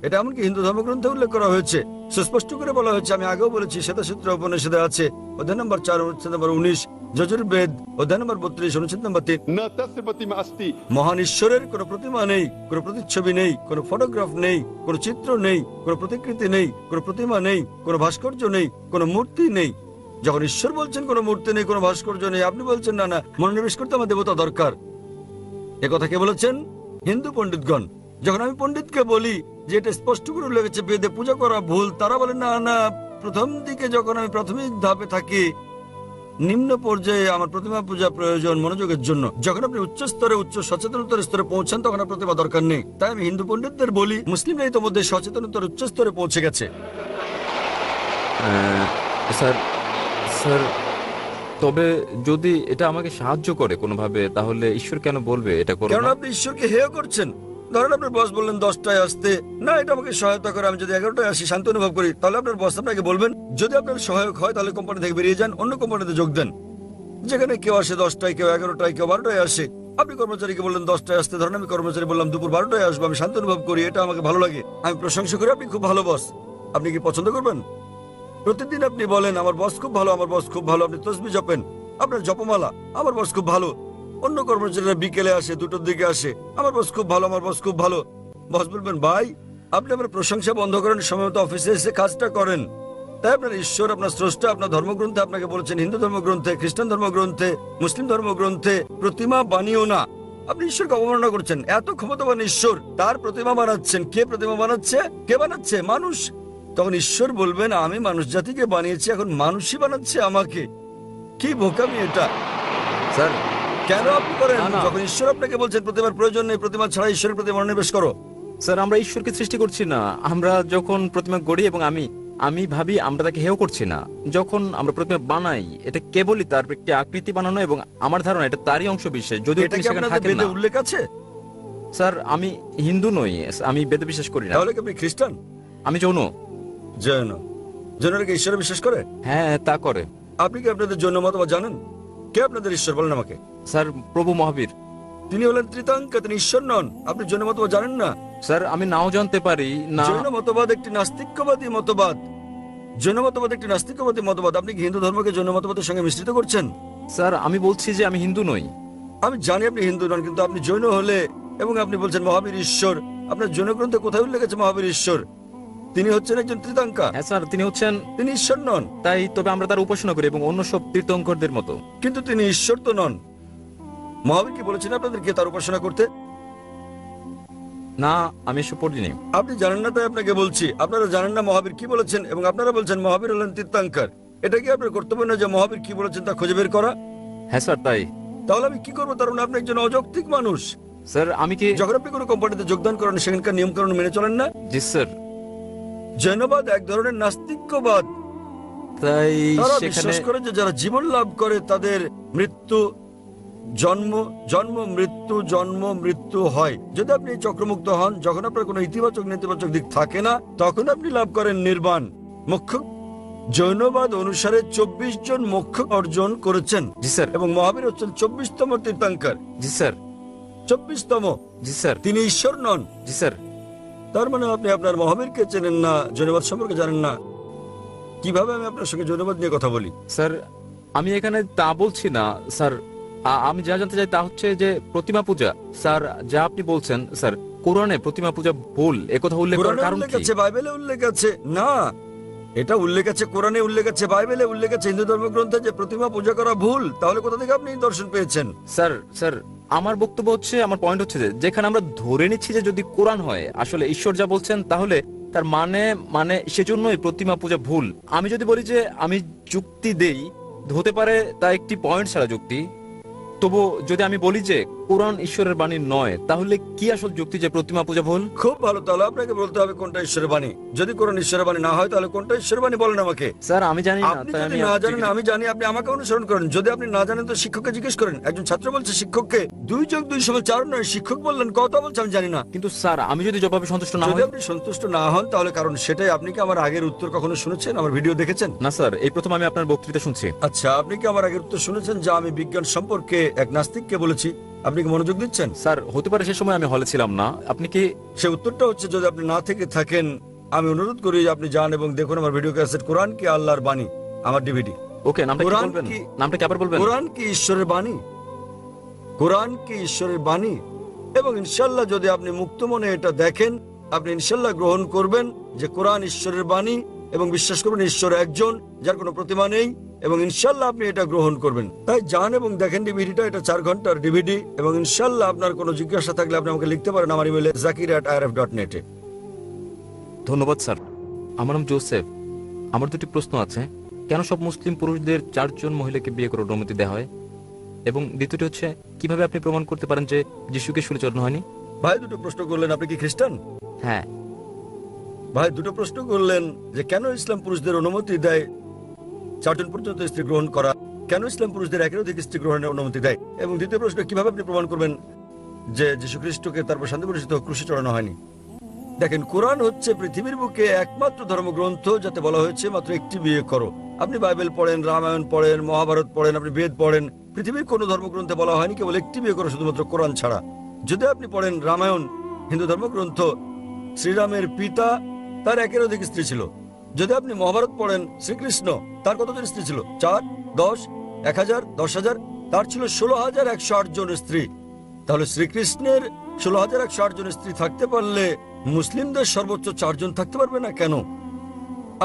এটা এমনকি হিন্দু ধর্মগ্রন্থে উল্লেখ করা হয়েছে, সুস্পষ্ট করে বলা হয়েছে। আমি আগেও বলেছি, শ্বেতাসূত্র উপনিষদে আছে, অধ্যায় নম্বর 4 অনুচ্ছেদ নম্বর 19, যজুর্বেদ অধ্যায় নম্বর 32 অনুচ্ছেদ নম্বর 3। न तस्य प्रतिमा अस्ति। মহান ঈশ্বরের কোনো প্রতিমা নেই, কোনো প্রতিচ্ছবি নেই, কোনো ফটোগ্রাফ নেই, কোনো চিত্র নেই, কোনো প্রতিকৃতি নেই, কোনো প্রতিমা নেই, কোনো ভাস্কর্য নেই, কোনো মূর্তি নেই। যখন ঈশ্বর বলছেন কোনো মূর্তি নেই, কোনো ভাস্কর্য নেই, আপনি বলছেন না না মনোনিবেশ করতে আমার দেবতা দরকার। এ কথা কে বলেছেন? হিন্দু পণ্ডিতগণ। যখন আমি পণ্ডিতকে বলি যে এটা স্পষ্ট করে উল্লেখ আছে বেদে পূজা করা ভুল, তারা বলেন না না, প্রথম দিকে যখন আমি প্রাথমিক ধাপে থাকি, নিম্ন পর্যায়ে আমার প্রতিমা পূজা প্রয়োজন মনোযোগের জন্য। যখন আপনি উচ্চ স্তরে, উচ্চ সচেতনতার স্তরে পৌঁছান তখন আর প্রতিমা দরকার নেই। তাই আমি হিন্দু পণ্ডিতদের বলি মুসলিমরা ইতোমধ্যে সচেতনতার উচ্চ স্তরে পৌঁছে গেছে। স্যার স্যার তবে যদি এটা আমাকে সাহায্য করে কোনোভাবে, তাহলে ঈশ্বর কেন বলবে এটা করো কারণ না? আপনি ঈশ্বরকে হেয় করছেন। ধরেন আপনার বস বললেন 10টায় আসতে, না এটা আমাকে সহায়তা করে, আমি যদি 11টায় আসি শান্তি অনুভব করি, তাহলে আপনার বস আপনাকে বলবেন যদি আপনার সহায়ক হয় তাহলে কোম্পানি থেকে বেরিয়ে যান, অন্য কোম্পানিতে যোগ দেন। যেখানে কেউ আসে 10টায়, কেউ 11টায়, কেউ 12টায় আসে। আপনি কর্মচারীকে বললেন 10টায় আসতে, ধরেন আমি কর্মচারী বললাম দুপুর 12টায় আসবো, আমি শান্তি অনুভব করি, এটা আমাকে ভালো লাগে, আমি প্রশংসা করি আপনি খুব ভালো বস। আপনি কি পছন্দ করবেন? প্রতিদিন আপনি বলেন আমার বস খুব ভালো, আমার বস খুব ভালো, আপনি তসবিহ জপেন, আপনার জপমালা, আমার বস খুব ভালো। অন্য কর্মচারীরা বিকেলে আসে, 2টোর দিকে আসে, আমার বস খুব ভালো, আমার বস খুব ভালো। বস বলবেন ভাই আপনি আমার প্রশংসা বন্ধ করেন, সময় মতো অফিসে এসে কাজটা করেন। তাই আপনার ঈশ্বর, আপনার স্রষ্টা আপনার ধর্মগ্রন্থে আপনাকে বলেছেন, হিন্দু ধর্মগ্রন্থে, খ্রিস্টান ধর্মগ্রন্থে, মুসলিম ধর্মগ্রন্থে প্রতিমা বানিও না। আপনি ঈশ্বরকে অবমাননা করছেন। এত ক্ষমতাবান ঈশ্বর, তার প্রতিমা বানাচ্ছেন। কে প্রতিমা বানাচ্ছে? কে বানাচ্ছে? মানুষ। তখন ঈশ্বর বলবেন আমি মানুষ জাতিকে বানিয়েছি, এখন মানুষই বানাচ্ছে আমাকে। কি বোকামি এটা! স্যার কেন আপনি করেন? না, না। যখন ঈশ্বর আপনাকে বলছেন প্রতিমার প্রয়োজন নেই, প্রতিমা ছাড়া ঈশ্বরের প্রতি মনোনিবেশ করো। স্যার আমরা ঈশ্বরকে সৃষ্টি করছি না। আমরা যখন প্রতিমা গড়ি এবং আমি ভাবি আমরা তাকে হেয় করছি না। যখন আমরা প্রতিমা বানাই এটা কেবলই তার একটি আকৃতি বানানো, এবং আমার ধারণা এটা তারই অংশ বিশেষ, যদিও এটা তিনি কি সেখানে আপনাদের থাকেন বেদে না। উল্লেখ আছে? স্যার আমি হিন্দু নই, আমি বেদে বিশ্বাস করি না। তাহলে কি আপনি খ্রিস্টান? আমি যৌন। জৈন। জৈনরা কি ঈশ্বরে বিশ্বাস করে? হ্যাঁ তা করে। আপনি কি আপনাদের জৈন মতবাদ জানেন? কে আপনাদের ঈশ্বর বলেন আমাকে? স্যার প্রভু মহাবীর। তিনি হলেন ত্রিতাঙ্কা, তিনি ঈশ্বর নন। আপনি জৈন মতবাদ জানেন না? স্যার আমি নাও জানতে পারি না। জৈন মতবাদ একটি নাস্তিক্যবাদী মতবাদ। জৈন মতবাদ একটি নাস্তিক্যবাদী মতবাদ। আপনি কি হিন্দু ধর্মকে জৈন মতবাদের সঙ্গে মিশ্রিত করছেন? স্যার আমি বলছি যে আমি হিন্দু নই। আমি জানি আপনি হিন্দু নন, কিন্তু আপনি জৈন হলে এবং আপনি বলছেন মহাবীর ঈশ্বর, আপনার জৈন গ্রন্থে কোথায় উল্লেখ আছে মহাবীর ঈশ্বর? তিনি হচ্ছেন একজন ত্রিতাঙ্কা, হ্যাঁ স্যার তিনি হচ্ছেন, তিনি ঈশ্বর নন। তাই তবে আমরা তার উপাসনা করি এবং অন্য সব তীর্থঙ্করদের মতো। কিন্তু তিনি ঈশ্বর তো নন। মহাবীর কি বলেছেন আপনাদেরকে তার উপাসনা করতে? না আমি এসব পড়িনি। আপনি জানেন না তাই আপনাকে বলছি। আপনারা জানেন না মহাবীর কি বলেছেন, এবং আপনারা বলছেন মহাবীর হলেন তীর্থাঙ্কর। এটা কি আপনার কর্তব্য না যে মহাবীর কি বলেছেন তা খুঁজে বের করা? হ্যাঁ স্যার তাই। তাহলে আমি কি করবো? তার মানে আপনি একজন অযৌক্তিক মানুষ। স্যার আমি কি? যখন আপনি কোনো কোম্পানিতে যোগদান করেন সেখানকার নিয়মকানুন মেনে চলেন না। জি স্যার। জৈনবাদ এক ধরনের নাস্তিক্যবাদ। তাই তারা সেখানে বিশ্বাস করে যে যারা জীবন লাভ করে তাদের মৃত্যু, জন্ম, জন্ম মৃত্যু, জন্ম মৃত্যু হয়। যদি আপনি চক্রমুক্ত হন, যখন আপনার কোনো ইতিবাচক নেতিবাচক দিক থাকে না, তখন আপনি লাভ করেন নির্বাণ, মোক্ষ। জৈনবাদ অনুসারে 24 জন মোক্ষ অর্জন করেছেন। জি স্যার। এবং মহাবীর হচ্ছেন 24তম তীর্থাঙ্কর। জি স্যার। 24তম। জি স্যার। তিনি ঈশ্বর নন। জি স্যার। তার মানে আপনি আপনার মহাবীরকে চেনেন না, জৈনবাদ সম্পর্কে জানেন না। কিভাবে আমি আপনার সঙ্গে জৈনবাদ নিয়ে কথা বলি? স্যার আমি এখানে তা বলছি না স্যার। আমি যা জানতে চাই তা হচ্ছে যে প্রতিমা পূজা, স্যার যা আপনি বলছেন স্যার কোরআনে প্রতিমা পূজা ভুল, একথা উল্লেখ করার কোরআনে কারণ উল্লেখ কি? আছে, বাইবেলে উল্লেখ আছে। না, এটা উল্লেখ আছে কোরআনে, উল্লেখ আছে বাইবেলে, উল্লেখ আছে হিন্দু ধর্মগ্রন্থে যে প্রতিমা পূজা করা ভুল। তাহলে কোথা থেকে আপনি এই দর্শন পেয়েছেন? স্যার স্যার আমার বক্তব্য হচ্ছে, আমার পয়েন্ট হচ্ছে যে যেখানে আমরা ধরে নিচ্ছি যে যদি কোরআন হয় আসলে ঈশ্বর যা বলছেন, তাহলে তার মানে সেজন্যই প্রতিমা পূজা ভুল। আমি যদি বলি যে আমি যুক্তি দেই, হতে পারে তা একটি পয়েন্ট ছাড়া যুক্তি। তবু যদি আমি বলি যে কোরআন ঈশ্বরের বাণী নয়, তাহলে কি আসল যুক্তি যে প্রতিমা পূজা ভুল? খুব ভালো, তাহলে আপনাকে বলতে হবে কোনটা ঈশ্বরের বাণী। যদি কোরআন ঈশ্বরের বাণী না হয় তাহলে কোনটা ঈশ্বরের বাণী বলেন আমাকে। স্যার আমি জানি না, আপনি তাই যদি আমি না আপনাকে জানেন আমি জানি, আপনি আমাকে অনুসরণ করেন। যদি আপনি না জানেন তো শিক্ষককে জিজ্ঞেস করেন। একজন ছাত্র বলছে শিক্ষককে 2 যোগ 2 সমান 4 নয়, শিক্ষক বললেন কত বলছে আমি জানি না। কিন্তু স্যার আমি যদি জবাবে সন্তুষ্ট না যদি হই? আপনি সন্তুষ্ট না হন তাহলে কারণ সেটাই। আপনি কি আমার আগের উত্তর কখনো শুনেছেন, আমার ভিডিও দেখেছেন? না স্যার, এই প্রথম আমি আপনার বক্তৃতা শুনছি। আচ্ছা, আপনি কি আমার আগের উত্তর শুনেছেন যা আমি বিজ্ঞান সম্পর্কে এক নাস্তিককে বলেছি? আপনি কি মনোযোগ দিচ্ছেন? স্যার হতে পারে সে সময় আমি হলে ছিলাম না, আপনি কি? সে উত্তরটা হচ্ছে যদি আপনি না থেকে থাকেন আমি অনুরোধ করি যে আপনি যান এবং দেখুন আমার ভিডিও ক্যাসেট কোরআন কি আল্লাহর বাণী, আমার ডিভিডি। ওকে, নামটা কি কোরআন বলবেন? কি- নামটা কি আবার বলবেন? কোরআন কি ঈশ্বরের বাণী? কোরআন কি ঈশ্বরের বাণী? এবং ইনশাল্লাহ যদি আপনি মুক্ত মনে এটা দেখেন, আপনি ইনশাল্লাহ গ্রহণ করবেন যে কোরআন ঈশ্বরের বাণী এবং বিশ্বাস করবেন ঈশ্বর একজন, যার কোনো প্রতিমা নেই, এবং ইনশাল্লাহ আপনি এটা গ্রহণ করবেন। তাই যান এবং দেখেন ডিভিডিটা, এটা 4 ঘন্টার ডিভিডি। এবং ইনশাল্লাহ আপনার কোনো জিজ্ঞাসা থাকলে আপনি আমাকে লিখতে পারেন আমার ইমেলে zakir@irf.net এ। ধন্যবাদ স্যার। আমার নাম জোসেফ। আমার 2টি প্রশ্ন আছে। কেন সব মুসলিম পুরুষদের 4 জন মহিলাকে বিয়ে করার অনুমতি দেওয়া হয়? এবং দ্বিতীয়টি হচ্ছে, কিভাবে আপনি প্রমাণ করতে পারেন যে যিশুকে শুলে চড়ানো হয়নি? ভাই দুটো প্রশ্ন করলেন, আপনি কি খ্রিস্টান? হ্যাঁ। ভাই দুটো প্রশ্ন করলেন যে কেন ইসলাম পুরুষদের অনুমতি দেয় 4 জন পর্যন্ত স্ত্রী গ্রহণ করা, কেন ইসলাম পুরুষদের একের অধিক স্ত্রী গ্রহণের অনুমতি দেয়, এবং দ্বিতীয় প্রশ্ন কিভাবে আপনি প্রমাণ করবেন যে যীশু খ্রিস্টকে তারপর শান্তি পরিচিত ক্রুশে চড়ানো হয়নি। দেখেন, কোরআন হচ্ছে পৃথিবীর বুকে একমাত্র ধর্মগ্রন্থ যাতে বলা হয়েছে মাত্র একটি বিয়ে করো। আপনি বাইবেল পড়েন, রামায়ণ পড়েন, মহাভারত পড়েন, আপনি বেদ পড়েন, পৃথিবীর কোনো ধর্মগ্রন্থে বলা হয়নি কেবল একটি বিয়ে করো, শুধুমাত্র কোরআন ছাড়া। যদি আপনি পড়েন রামায়ণ, হিন্দু ধর্মগ্রন্থ, শ্রীরামের পিতা তার একের অধিক স্ত্রী ছিল। যদি আপনি মহাভারত পড়েন, শ্রীকৃষ্ণ তার কতজন স্ত্রী ছিল? 4, 10, 1000, 10,000, তার ছিল 16,108 জন স্ত্রী। তাহলে শ্রীকৃষ্ণের 16,108 জন স্ত্রী থাকতে পারলে মুসলিমদের সর্বোচ্চ 4 জন থাকতে পারবে না কেন?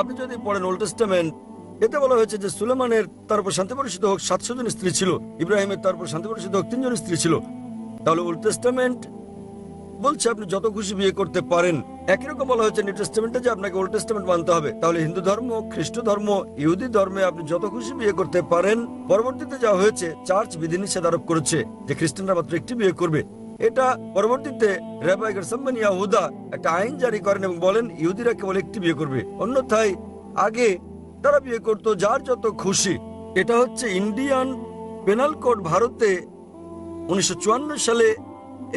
আপনি যদি পড়েন ওল্ড টেস্টামেন্ট, এতে বলা হয়েছে যে সুলেমানের তার উপর শান্তি বর্ষিত হোক 700 জন স্ত্রী ছিল, ইব্রাহিমের তার উপর শান্তি বর্ষিত হোক 3 জন স্ত্রী ছিল। তাহলে ওল্ড টেস্টামেন্ট বলছে আপনি যত খুশি বিয়ে করতে পারেন। একই রকম বলা হয়েছে নিউ টেস্টামেন্টে যে আপনাকে ওল্ড টেস্টামেন্ট মানতে হবে। তাহলে হিন্দু ধর্ম, খ্রিস্ট ধর্ম, ইহুদি ধর্মে আপনি যত খুশি বিয়ে করতে পারেন। পরবর্তীতে যা হয়েছে, চার্চ বিধিনিষেধ আরোপ করেছে যে খ্রিস্টানরা মাত্র একটি বিয়ে করবে। এটা পরবর্তীতে রাব্বি গেরশম্যান ইয়াহুদা একটা আইন জারি করেন এবং বলেন ইহুদিরা কেবল একটি বিয়ে করবে, অন্যথায় আগে তারা বিয়ে করতো যার যত খুশি। এটা হচ্ছে ইন্ডিয়ান পেনাল কোড ভারতে 1954 সালে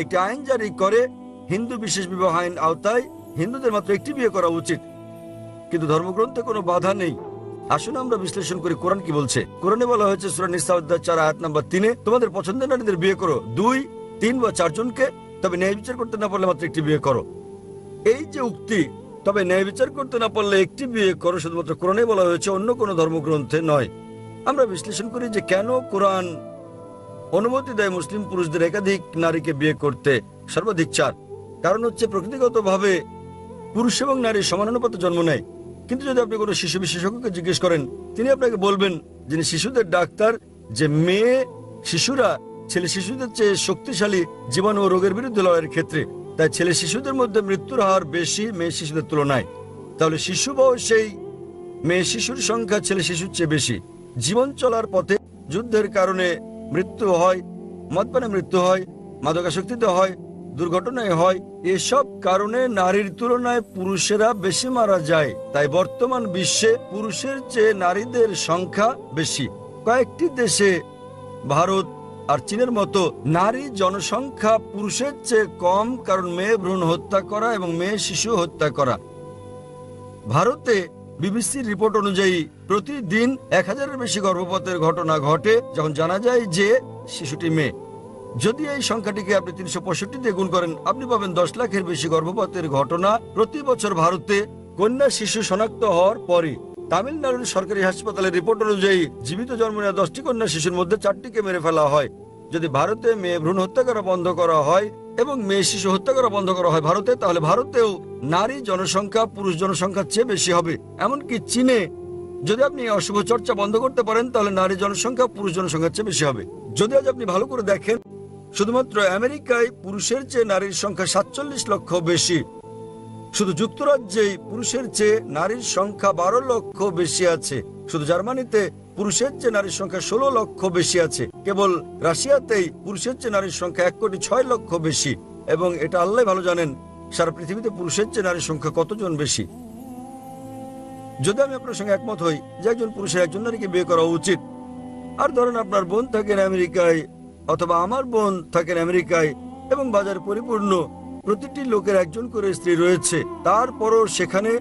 একটি আইন জারি করে হিন্দু বিশেষ বিবাহ আইন আওতায় হিন্দুদের মাত্র একটি বিয়ে করা উচিত, কিন্তু ধর্মগ্রন্থে কোনো বাধা নেই। আসুন আমরা বিশ্লেষণ করি কোরআন কি বলছে। কোরআনে বলা হয়েছে সূরা নিসা অধ্যায় 4 আয়াত নাম্বার 3-এ, তোমাদের পছন্দের নারীদের বিয়ে করো 2, 3 বা 4 জনকে, তবে ন্যায় বিচার করতে না পারলে মাত্র একটি বিয়ে করো। এই যে উক্তি, তবে ন্যায় বিচার করতে না পারলে একটি বিয়ে করো, শুধুমাত্র কোরআনে বলা হয়েছে, অন্য কোনো ধর্মগ্রন্থে নয়। আমরা বিশ্লেষণ করি যে কেন কোরআন অনুমতি দেয় মুসলিম পুরুষদের একাধিক নারীকে বিয়ে করতে, সর্বাধিক 4। কারণ হচ্ছে প্রকৃতিগতভাবে পুরুষ এবং নারী সমানুপাতে জন্ম নেয়। কিন্তু যদি আপনি কোনো শিশু বিশেষজ্ঞকে জিজ্ঞেস করেন, তিনি আপনাকে বলবেন, যিনি শিশুদের ডাক্তার, যে মেয়ে শিশুরা ছেলে শিশুদের চেয়ে শক্তিশালী জীবাণু ও রোগের বিরুদ্ধে লড়াইয়ের ক্ষেত্রে। তাই ছেলে শিশুদের মধ্যে মৃত্যুর হার বেশি মেয়ে শিশুদের তুলনায়। তাহলে শিশু বয়সেই মেয়ে শিশুর সংখ্যা ছেলে শিশুর চেয়ে বেশি। জীবন চলার পথে যুদ্ধের কারণে মৃত্যু হয়, মদপানে মৃত্যু হয়, মাদকাসক্তিতে হয়, দুর্ঘটনায় হয়, এসব কারণে নারীর তুলনায় পুরুষেরা বেশি মারা যায়। তাই বর্তমান বিশ্বে পুরুষের চেয়ে নারীদের সংখ্যা বেশি। কয়েকটি দেশে, ভারত আর চীনের মতো, নারী জনসংখ্যা পুরুষের চেয়ে কম, কারণ মেয়ে ভ্রূণ হত্যা করা এবং মেয়ে শিশু হত্যা করা। ভারতে বিবিসির রিপোর্ট অনুযায়ী প্রতিদিন 1000-এর বেশি গর্ভপাতের ঘটনা ঘটে যখন জানা যায় যে শিশুটি মেয়ে। যদি এই সংখ্যাটিকে আপনি 365 দিয়ে গুণ করেন, আপনি পাবেন 10 লাখের বেশি গর্ভপাতের ঘটনা প্রতি বছর ভারতে কন্যা শিশু শনাক্ত হওয়ার পরে। তামিলনাড়ুর সরকারি হাসপাতালের রিপোর্ট অনুযায়ী জীবিত জন্ম নেওয়া 10টি কন্যা শিশুর মধ্যে 4টিকে মেরে ফেলা হয়। যদি ভারতে মেয়ে ভ্রূণ হত্যা করা বন্ধ করা হয় এবং মেয়ে শিশু হত্যা করা বন্ধ করা হয় ভারতে, তাহলে ভারতেও নারী জনসংখ্যা পুরুষ জনসংখ্যার চেয়ে বেশি হবে। এমনকি চীনে যদি আপনি অশুভ চর্চা বন্ধ করতে পারেন, তাহলে নারী জনসংখ্যা পুরুষ জনসংখ্যার চেয়ে বেশি হবে। যদি আজ আপনি ভালো করে দেখেন, শুধুমাত্র আমেরিকায় পুরুষের চেয়ে নারীর সংখ্যা 47 লক্ষ বেশি। শুধু যুক্তরাজ্যেই পুরুষের চেয়ে নারীর সংখ্যা 12 লক্ষ বেশি আছে। শুধু জার্মানিতে পুরুষের চেয়ে নারীর সংখ্যা 16 লক্ষ বেশি আছে। কেবল রাশিয়াতেই পুরুষের চেয়ে নারীর সংখ্যা 1,06,00,000 বেশি, এবং এটা আল্লাহ ভালো জানেন সারা পৃথিবীতে পুরুষের চেয়ে নারীর সংখ্যা কতজন বেশি। যদি আমি আপনার সঙ্গে একমত হই যে একজন পুরুষের একজন নারীকে বিয়ে করা উচিত, আর ধরেন আপনার বোন থাকেন আমেরিকায় অথবা আমার বোন থাকেন আমেরিকায় এবং বাজার পরিপূর্ণ, প্রতিটি লোকের একজন করে স্ত্রী রয়েছে, তারপরও সেখানে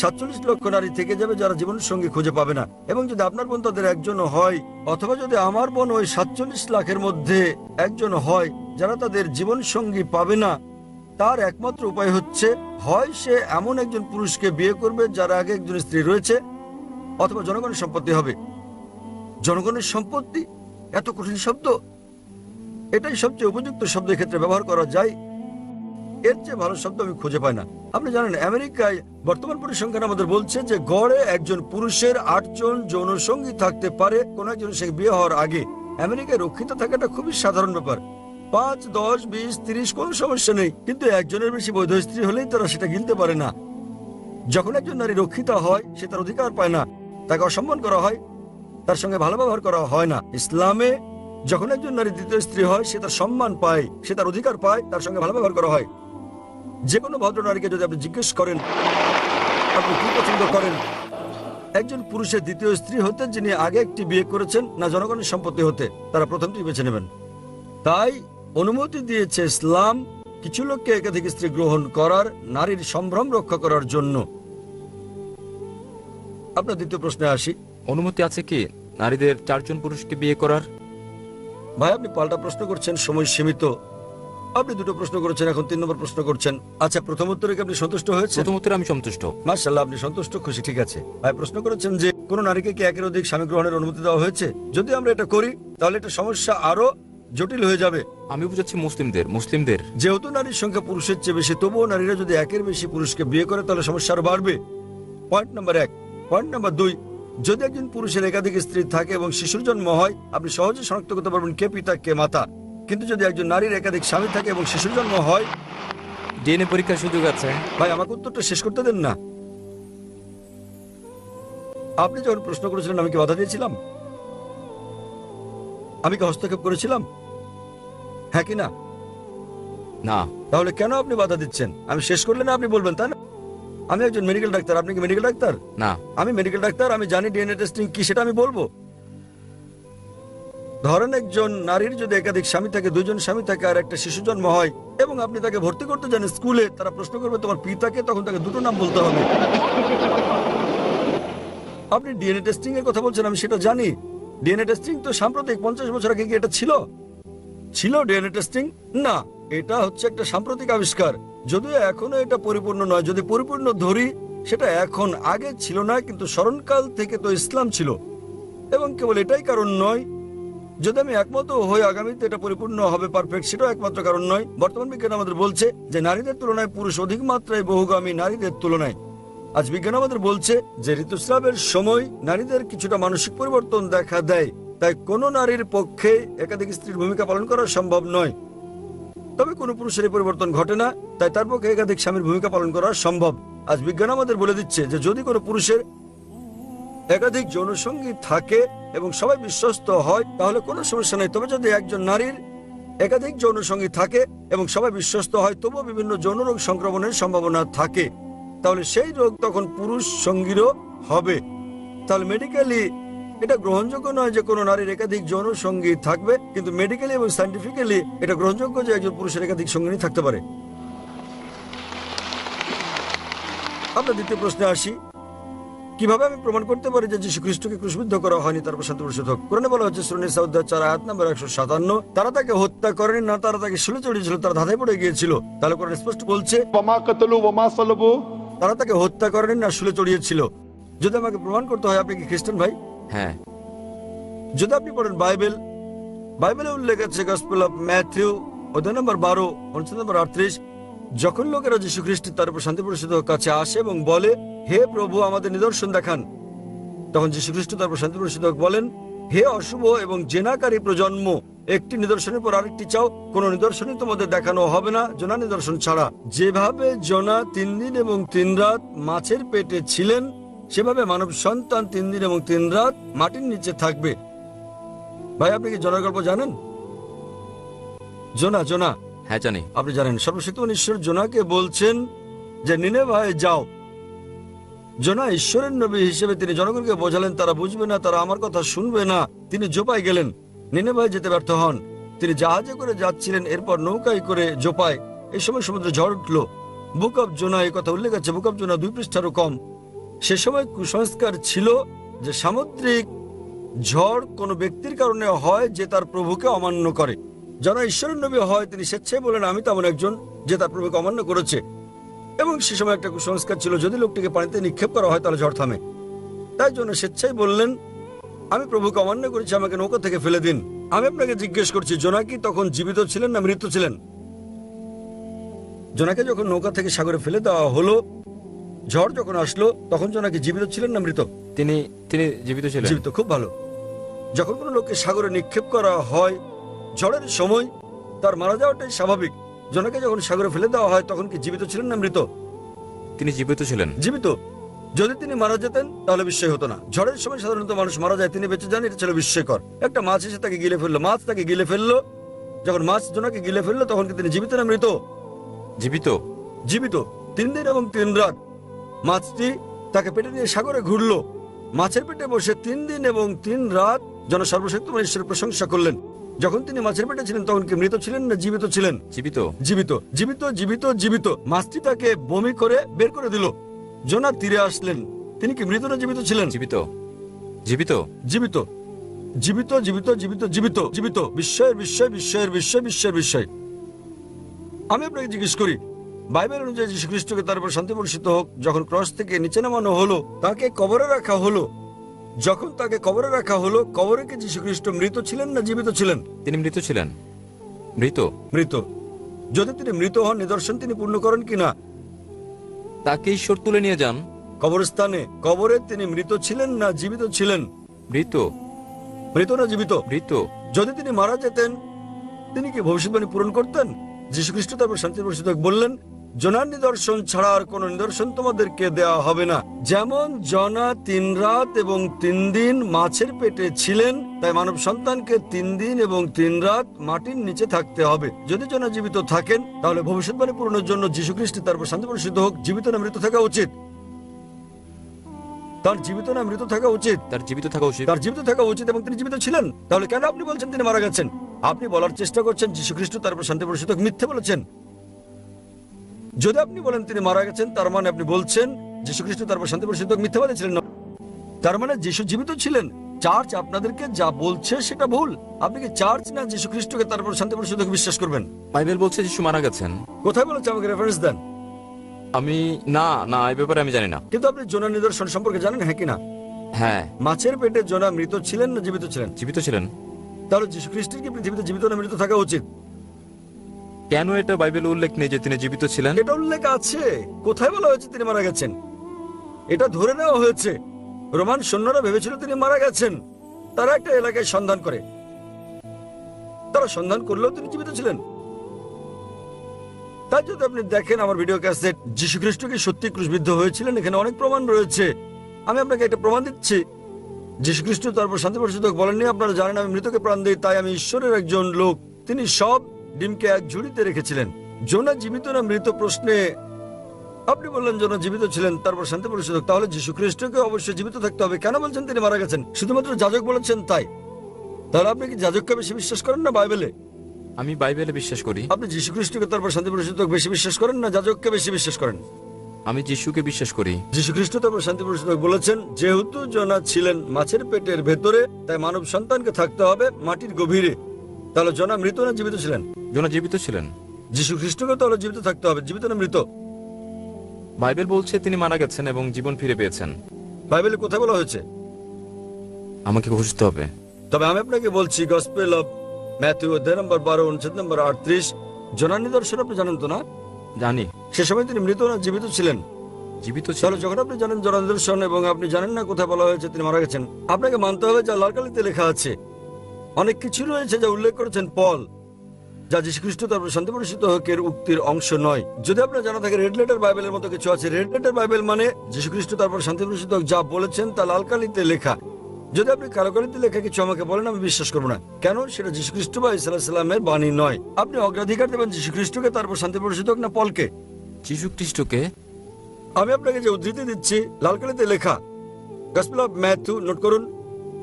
47 লক্ষ নারী থেকে যাবে যারা জীবন সঙ্গী খুঁজে পাবে না। এবং যদি আপনার বোন তাদের একজন হয়, অথবা যদি আমার বোন ওই 47 লাখের মধ্যে একজন হয় যারা তাদের জীবন সঙ্গী পাবে না, তার একমাত্র উপায় হচ্ছে হয় সে এমন একজন পুরুষকে বিয়ে করবে যার আগে একজন স্ত্রী রয়েছে, অথবা জনগণের সম্পত্তি হবে। জনগণের সম্পত্তি এত কঠিন শব্দ, এটাই সবচেয়ে উপযুক্ত শব্দের ক্ষেত্রে ব্যবহার করা যায়, এর চেয়ে ভালো শব্দ আমি খুঁজে পাই না। আপনি জানেন আমেরিকায় বর্তমান পরিসংখ্যান আমাদের বলছে যে গড়ে একজন পুরুষের 8 জন যৌন সঙ্গী থাকতে পারে কোন একজন সে বিয়ে হওয়ার আগে। আমেরিকায় রক্ষিত থাকাটা খুবই সাধারণ ব্যাপার, 5, 10, 20, 30 কোনো সমস্যা নেই, কিন্তু একজনের বেশি বৈধ স্ত্রী হলেই তারা সেটা গিলতে পারে না। যখন একজন নারী রক্ষিতা হয় সে তার অধিকার পায় না, তাকে অসম্মান করা হয়, তার সঙ্গে ভালো ব্যবহার করা হয় না। ইসলামে যখন একজন নারী দ্বিতীয় স্ত্রী হয় সে তার সম্মান পায়, সে তার অধিকার পায়, তার সঙ্গে ভালো ব্যবহার করা হয়। যে কোনো ভদ্র নারীকে যদি আপনি জিজ্ঞেস করেন আপনি কি পছন্দ করেন, একজন পুরুষের দ্বিতীয় স্ত্রী হতে যিনি আগে একটি বিয়ে করেছেন, না জনগণের সম্পত্তি হতে, তারা প্রথমটি বেছে নেবেন। তাই অনুমতি দিয়েছে ইসলাম কিছু লোককে একাধিক স্ত্রী গ্রহণ করার, নারীর সম্ভ্রম রক্ষা করার জন্য। আপনার দ্বিতীয় প্রশ্নে আসি। অনুমতি আছে কি নারীদের 4 জন পুরুষকে বিয়ে করার? ভাই আপনি পাল্টা প্রশ্ন করছেন, সময় সীমিত। আপনি দুটো প্রশ্ন করেছেন, এখন 3 নম্বর প্রশ্ন করছেন। আচ্ছা, প্রথম উত্তরে কি আপনি সন্তুষ্ট হয়েছেন? প্রথম উত্তরে আমি সন্তুষ্ট। মাশাআল্লাহ, আপনি সন্তুষ্ট, খুশি, ঠিক আছে। ভাই প্রশ্ন করেছেন যে কোন নারীকে কি একের অধিক স্বামী গ্রহণের অনুমতি দেওয়া হয়েছে। যদি আমরা এটা করি তাহলে এটা সমস্যা আরো জটিল হয়ে যাবে। আমি বুঝাচ্ছি মুসলিমদের। যেহেতু নারীর সংখ্যা পুরুষের চেয়ে বেশি, তবুও নারীরা যদি একের বেশি পুরুষকে বিয়ে করে তাহলে সমস্যা আরো বাড়বে। Point number 1। পয়েন্ট নাম্বার 2, যদি একজন পুরুষের একাধিক স্ত্রী থাকে এবং শিশুর জন্ম হয়, আপনি সহজে শনাক্ত করতে পারবেন কে পিতা কে মাতা। কিন্তু যদি একজন নারীর একাধিক স্বামী থাকে এবং শিশুর জন্ম হয়, ডিএনএ পরীক্ষার সুযোগ আছে। ভাই আমাকে উত্তরটা শেষ করতে দেন না। আপনি যখন প্রশ্ন করেছিলেন আমি কি বাধা দিয়েছিলাম? আমি কি হস্তক্ষেপ করেছিলাম? হ্যাঁ কি না? না। তাহলে কেন আপনি বাধা দিচ্ছেন? আমি শেষ করলে না আপনি বলবেন, তাই না? আমি একজন মেডিকেল ডাক্তার, আপনি কি মেডিকেল ডাক্তার? না। আমি মেডিকেল ডাক্তার, আমি জানি ডিএনএ টেস্টিং কি, সেটা আমি বলবো। ধরেন একজন নারীর যদি একাধিক স্বামী থাকে, 2 জন স্বামী থাকে, আর একটা শিশু জন্ম হয় এবং আপনি তাকে ভর্তি করতে যান স্কুলে, তারা প্রশ্ন করবে তোমার পিতাকে, তখন তাকে 2টো নাম বলতে হবে। আপনি ডিএনএ টেস্টিং এর কথা বলছেন, আমি সেটা জানি। ডিএনএ টেস্টিং তো সাম্প্রতিক, 50 বছর আগে কি এটা ছিল ডিএনএ টেস্টিং? না, এটা হচ্ছে একটা সাম্প্রতিক আবিষ্কার, যদিও এখনো এটা পরিপূর্ণ নয়। যদি পরিপূর্ণ ধরি সেটা এখন, আগে ছিল না, কিন্তু স্মরণকাল থেকে তো ইসলাম ছিল। এবং কেবল এটাই কারণ নয়, যদি আমি একমত হই আগামীতে এটা পরিপূর্ণ হবে পারফেক্ট, সেটাও একমাত্র কারণ নয়। বর্তমান বিজ্ঞান আমাদের বলছে যে নারীদের তুলনায় পুরুষ অধিক মাত্রায় বহুগামী নারীদের তুলনায়। আজ বিজ্ঞান আমাদের বলছে যে ঋতুস্রাবের সময় নারীদের কিছুটা মানসিক পরিবর্তন দেখা দেয়, তাই কোনো নারীর পক্ষে একাধিক স্ত্রীর ভূমিকা পালন করা সম্ভব নয়। তবে কোনো পুরুষের পরিবর্তন ঘটে না, তাই তার পক্ষে একাধিক স্বামীর ভূমিকা পালন করা সম্ভব। আজ বিজ্ঞান আমাদের বলে দিচ্ছে যে যদি কোনো পুরুষের একাধিক যৌনসঙ্গী থাকে এবং সবাই বিশ্বস্ত হয় তাহলে কোনো সমস্যা নেই। তবে যদি একজন নারীর একাধিক যৌনসঙ্গী থাকে এবং সবাই বিশ্বস্ত হয়, তবুও বিভিন্ন যৌন রোগ সংক্রমণের সম্ভাবনা থাকে, তাহলে সেই রোগ তখন পুরুষ সঙ্গীরও হবে। তাহলে মেডিকেলি এটা গ্রহণযোগ্য নয় যে কোনো নারীর একাধিক যৌন সঙ্গী থাকবে, কিন্তু মেডিকেলি এবং সায়েন্টিফিক্যালি এটা গ্রহণযোগ্য যে একজন পুরুষের একাধিক সঙ্গিনী থাকতে পারে। আপনার দ্বিতীয় প্রশ্নে আসি, কিভাবে আমি প্রমাণ করতে পারি যে যীশু খ্রিস্টকে ক্রুশবিদ্ধ করা হয়নি, তারপর শান্তি প্রসূত হোক? কোরআনে বলা হচ্ছে সূরা নিসা অধ্যায় 4 আয়াত নম্বর 157, তারা তাকে হত্যা করেনি, না তারা তাকে শুলে চড়িয়েছিল, তারা ধাঁধায় পড়ে গিয়েছিল। তাহলে কোরআন স্পষ্ট বলছে वमा कतलू वमा सलबू, তারা তাকে হত্যা করেনি, না শুলে চড়িয়েছিল। যদি আমাকে প্রমাণ করতে হয়, আপনি কি খ্রিস্টান ভাই? হ্যাঁ। যদি আপনি পড়েন বাইবেলে উল্লেখ আছে গসপেল অফ ম্যাথিউ অধ্যায় নম্বর 12 অনুচ্ছেদ নম্বর 38, যখন লোকেরা যীশু খ্রিস্টের তার উপর শান্তি প্রসূতের কাছে আসে এবং বলে হে প্রভু আমাদের নিদর্শন দেখান, তখন যীশু খ্রিস্ট তার উপর শান্তি প্রসূতক বলেন হে অশুভ এবং জেনাকারী প্রজন্ম, একটি নিদর্শনের পর আরেকটি চাও, কোন নিদর্শনই তোমাদের দেখানো হবে না জোনা নিদর্শন ছাড়া। যেভাবে জোনা 3 দিন এবং 3 রাত মাছের পেটে ছিলেন, সেভাবে মানব সন্তান 3 দিন এবং 3 রাত মাটির নিচে থাকবে। ভাই আপনি কি জোনার গল্প জানেন? জোনা জোনা হ্যাঁ জানি। আপনি জানেন সর্বশক্তিমান ঈশ্বর জোনাকে বলছেন যে নিনেভায় যাও। জোনা ঈশ্বরের নবী হিসেবে তিনি জনগণকে বোঝালেন তারা বুঝবে না, তারা আমার কথা শুনবে না। তিনি জোপায় গেলেন, নিনেভায় যেতে ব্যর্থ হন। তিনি জাহাজে করে যাচ্ছিলেন, এরপর নৌকায় করে জোপায়। এই সময় সমুদ্রে ঝড় উঠল। বুক অব জোনা এই কথা উল্লেখ আছে, বুক অব জোনা 2 পৃষ্ঠারও কম। সে সময় কুসংস্কার ছিল যে সামুদ্রিক ঝড় কোনো ব্যক্তির কারণে হয় যে তার প্রভুকে অমান্য করে। যারা ঈশ্বরের নবী হয় তিনি স্বেচ্ছায় বলেন আমি তেমন একজন যে তার প্রভুকে অমান্য করেছে। এবং সে সময় একটা কুসংস্কার ছিল যদি লোকটিকে পানিতে নিক্ষেপ করা হয় তাহলে ঝড় থামে। তাই জন্য স্বেচ্ছায় বললেন আমি প্রভুকে অমান্য করেছি, আমাকে নৌকা থেকে ফেলে দিন। আমি আপনাকে জিজ্ঞেস করছি জোনা কি তখন জীবিত ছিলেন না মৃত ছিলেন? জোনাকে যখন নৌকা থেকে সাগরে ফেলে দেওয়া হলো, ঝড় যখন আসলো, তখন জোনাকে জীবিত ছিলেন না মৃত? তিনি তিনি জীবিত ছিলেন। জীবিত। খুব ভালো। যখন কোনো লোককে সাগরে নিক্ষেপ করা হয় ঝড়ের সময় তার মারা যাওয়াটাই স্বাভাবিক। জোনাকে যখন সাগরে ফেলে দেওয়া হয় তখন কি জীবিত ছিলেন না মৃত? তিনি জীবিত ছিলেন। জীবিত। যদি তিনি মারা যেতেন তাহলে বিস্ময় হতো না। ঝড়ের সময় সাধারণত মানুষ মারা যায়, তিনি বেঁচে যান, এটা ছিল বিস্ময়কর। একটা মাছ এসে তাকে গিলে ফেললো, মাছ তাকে গিলে ফেললো। যখন মাছ জোনাকে গিলে ফেললো তখন কি তিনি জীবিত না মৃত? জীবিত। জীবিত। 3 দিন এবং 3 রাত মাছটি তাকে পেটে নিয়ে সাগরে ঘুরলো। মাছের পেটে বসে 3 দিন এবং 3 রাত যেন সর্বশক্তিমান ঈশ্বরের প্রশংসা করলেন। যখন তিনি মাছের পেটে ছিলেন তখন কি মৃত ছিলেন না জীবিত ছিলেন? জীবিত। জীবিত। জীবিত জীবিত জীবিত। মাছটি তাকে বমি করে বের করে দিল। জোনা তীরে আসলেন, তিনি কি মৃত না জীবিত ছিলেন? জীবিত। জীবিত। জীবিত। জীবিত জীবিত জীবিত জীবিত জীবিত। বিস্ময়ের বিস্ময়, বিস্ময়ের বিস্ময়, বিস্ময়ের বিস্ময়। আমি আপনাকে জিজ্ঞেস করি বাইবেল অনুযায়ী যীশু খ্রিস্টকে তার উপর শান্তি বর্ষিত হোক যখন ক্রস থেকে নিচে নামানো হলো, তাকে কবরে রাখা হলো। যখন তাকে কবরে রাখা হলো, কবরে কি যীশু খ্রিস্ট মৃত ছিলেন না জীবিত ছিলেন? তিনি মৃত ছিলেন। মৃত। মৃত। যদি তিনি মৃত হন নিদর্শন তিনি পূর্ণ করেন কিনা? তাকে ঈশ্বর তুলে নিয়ে যান কবরস্থানে। কবরে তিনি মৃত ছিলেন না জীবিত ছিলেন? মৃত। মৃত না জীবিত? মৃত। যদি তিনি মারা যেতেন তিনি কি ভবিষ্যৎবাণী পূরণ করতেন? যীশু খ্রিস্ট তারপর শান্তি বর্ষিত বললেন জোনার নিদর্শন ছাড়া আর কোন নিদর্শন তোমাদেরকে দেওয়া হবে না। যেমন জনা 3 রাত এবং 3 দিন মাছের পেটে ছিলেন, তাই মানব সন্তানকে 3 দিন এবং 3 রাত মাটির নিচে থাকতে হবে। যদি জনা জীবিত থাকেন তাহলে ভবিষ্যৎবাণী পূরণের জন্য যীশু খ্রিস্ট তারপর শান্তি বর্ষিত হোক জীবিত না মৃত থাকা উচিত? তার জীবিত না মৃত থাকা উচিত? তার জীবিত থাকা উচিত। তার জীবিত থাকা উচিত এবং তিনি জীবিত ছিলেন। তাহলে কেন আপনি বলছেন তিনি মারা গেছেন? আপনি বলার চেষ্টা করছেন যীশু খ্রিস্ট তারপর শান্তি বর্ষিত মিথ্যে বলেছেন। যদি আপনি বলেন তিনি মারা গেছেন তার মানে আপনি বলছেন যীশু খ্রিস্ট তারপর শান্তি বর্ষিত মিথ্যাবাদী ছিলেন না। তার মানে যীশু জীবিত ছিলেন। চার্চ আপনাদেরকে যা বলছে সেটা ভুল। আপনি কি চার্চ না যীশু খ্রিস্টকে তারপর শান্তি বর্ষিত বিশ্বাস করবেন? বাইবেল বলছে যিশু মারা গেছেন। কোথায় বলেছে আমাকে রেফারেন্স দেন। আমি না না এই ব্যাপারে আমি জানি না। কিন্তু আপনি জোনা নিদর্শন সম্পর্কে জানেন হ্যাঁ কিনা? হ্যাঁ। মাছের পেটে জোনা মৃত ছিলেন না জীবিত ছিলেন? জীবিত ছিলেন। তাহলে যীশু খ্রিস্টের কি পৃথিবীতে জীবিত না মৃত থাকা উচিত? কেন এটা বাইবেলে উল্লেখ নেই যে তিনি জীবিত ছিলেন? এটা উল্লেখ আছে। কোথায় বলা হয়েছে তিনি মারা গেছেন? এটা ধরে নেওয়া হয়েছে। রোমান সৈন্যরা ভেবেছিল তিনি মারা গেছেন। তারা একটা এলাকায় সন্ধান করে, তারা সন্ধান করলেও তিনি জীবিত ছিলেন। তাই যদি আপনি দেখেন আমার ভিডিও ক্যাসেট যীশু খ্রিস্ট কি সত্যি ক্রুশবিদ্ধ হয়েছিলেন, এখানে অনেক প্রমাণ রয়েছে। আমি আপনাকে একটা প্রমাণ দিচ্ছি। যীশু খ্রিস্ট তারপর শান্তি বর্ষিত বলেননি আপনারা জানেন আমি মৃতকে প্রাণ দিই, তাই আমি ঈশ্বরের একজন লোক। তিনি সব ডিমকে এক ঝুড়িতে রেখেছিলেন। জোনা জীবিত না মৃত প্রশ্নে আপনি বললেন জোনা জীবিত ছিলেন তারপর শান্তি বর্ষিত, তাহলে যীশু খ্রিস্টকে অবশ্যই জীবিত থাকতে হবে। কেন বলছেন তিনি মারা গেছেন? শুধুমাত্র যাজক বলেছেন তাই? তাহলে আপনি কি যাজককে বেশি বিশ্বাস করেন না বাইবেলে? আমি বাইবেলে বিশ্বাস করি। আপনি যীশু খ্রিস্টকে তারপর শান্তি বর্ষিত বেশি বিশ্বাস করেন না যাজককে বেশি বিশ্বাস করেন? আমি যিশুকে বিশ্বাস করি। যীশু খ্রিস্ট তারপর শান্তি বর্ষিত বলেছেন যেহেতু জোনা ছিলেন মাছের পেটের ভেতরে, তাই মানব সন্তানকে থাকতে হবে মাটির গভীরে। তাহলে জোনা মৃত না জীবিত ছিলেন? জোনা জীবিত ছিলেন। যীশু খ্রিস্টকে তাহলে জীবিত থাকতে হবে, জীবিত না মৃত? বাইবেল বলছে তিনি মারা গেছেন এবং জীবন ফিরে পেয়েছেন। বাইবেলে কোথায় বলা হয়েছে? আমাকে খুঁজতে হবে। তবে আমি আপনাকে বলছি গসপেল অফ ম্যাথিউ অধ্যায় নম্বর 12 অনুচ্ছেদ নম্বর 38 জোনার নিদর্শন আপনি জানেন তো না? জানি। সে সময় তিনি মৃত না জীবিত ছিলেন? জীবিত তাহলে ছিলেন। যখন আপনি জানেন জোনার নিদর্শন এবং আপনি জানেন না কোথায় বলা হয়েছে তিনি মারা গেছেন, আপনাকে মানতে হবে যা লাল কালিতে লেখা আছে। অনেক কিছু রয়েছে যা উল্লেখ করেছেন পল, যা যীশু খ্রিস্ট তারপর শান্তি বর্ষিত হোকের উক্তির অংশ নয়। যদি আপনার জানা থাকে রেড লেটার বাইবেলের মতো কিছু আছে। রেড লেটার বাইবেল মানে যীশু খ্রিস্ট তারপর শান্তি বর্ষিত হোক যা বলেছেন তা লাল কালিতে লেখা। যদি আপনি কারুকালিতে লেখা কিছু আমাকে বলেন, আমি বিশ্বাস করবো না। কেন? সেটা যীশু খ্রিস্ট বা ঈসা আলাইহিস সালামের বাণী নয়। আপনি অগ্রাধিকার দেবেন যীশু খ্রিস্টকে, তারপর শান্তি প্রকাশিত হোক না পলকে। যীশু খ্রিস্টকে? আমি আপনাকে যে উদ্ধৃতি দিচ্ছি লালকালিতে লেখা, গসপেল অফ ম্যাথু, নোট করুন,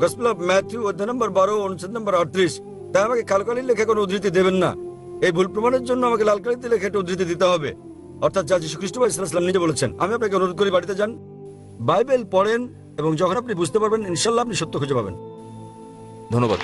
গসপেল অফ ম্যাথু অধ্যায় নম্বর 12 অনুচ্ছেদ নম্বর 38। তাই আমাকে কালকালি লেখা কোনো উদ্ধৃতি দেবেন না। এই ভুল প্রমাণের জন্য আমাকে লালকালিতে লেখা একটা উদ্ধৃতি দিতে হবে, অর্থাৎ যা যীশু খ্রিস্ট বা ঈসা আলাইহিস সালাম নিজে বলেছেন। আমি আপনাকে অনুরোধ করি বাড়িতে যান, বাইবেল পড়েন, এবং যখন আপনি বুঝতে পারবেন ইনশাল্লাহ আপনি সত্য খুঁজে পাবেন। ধন্যবাদ।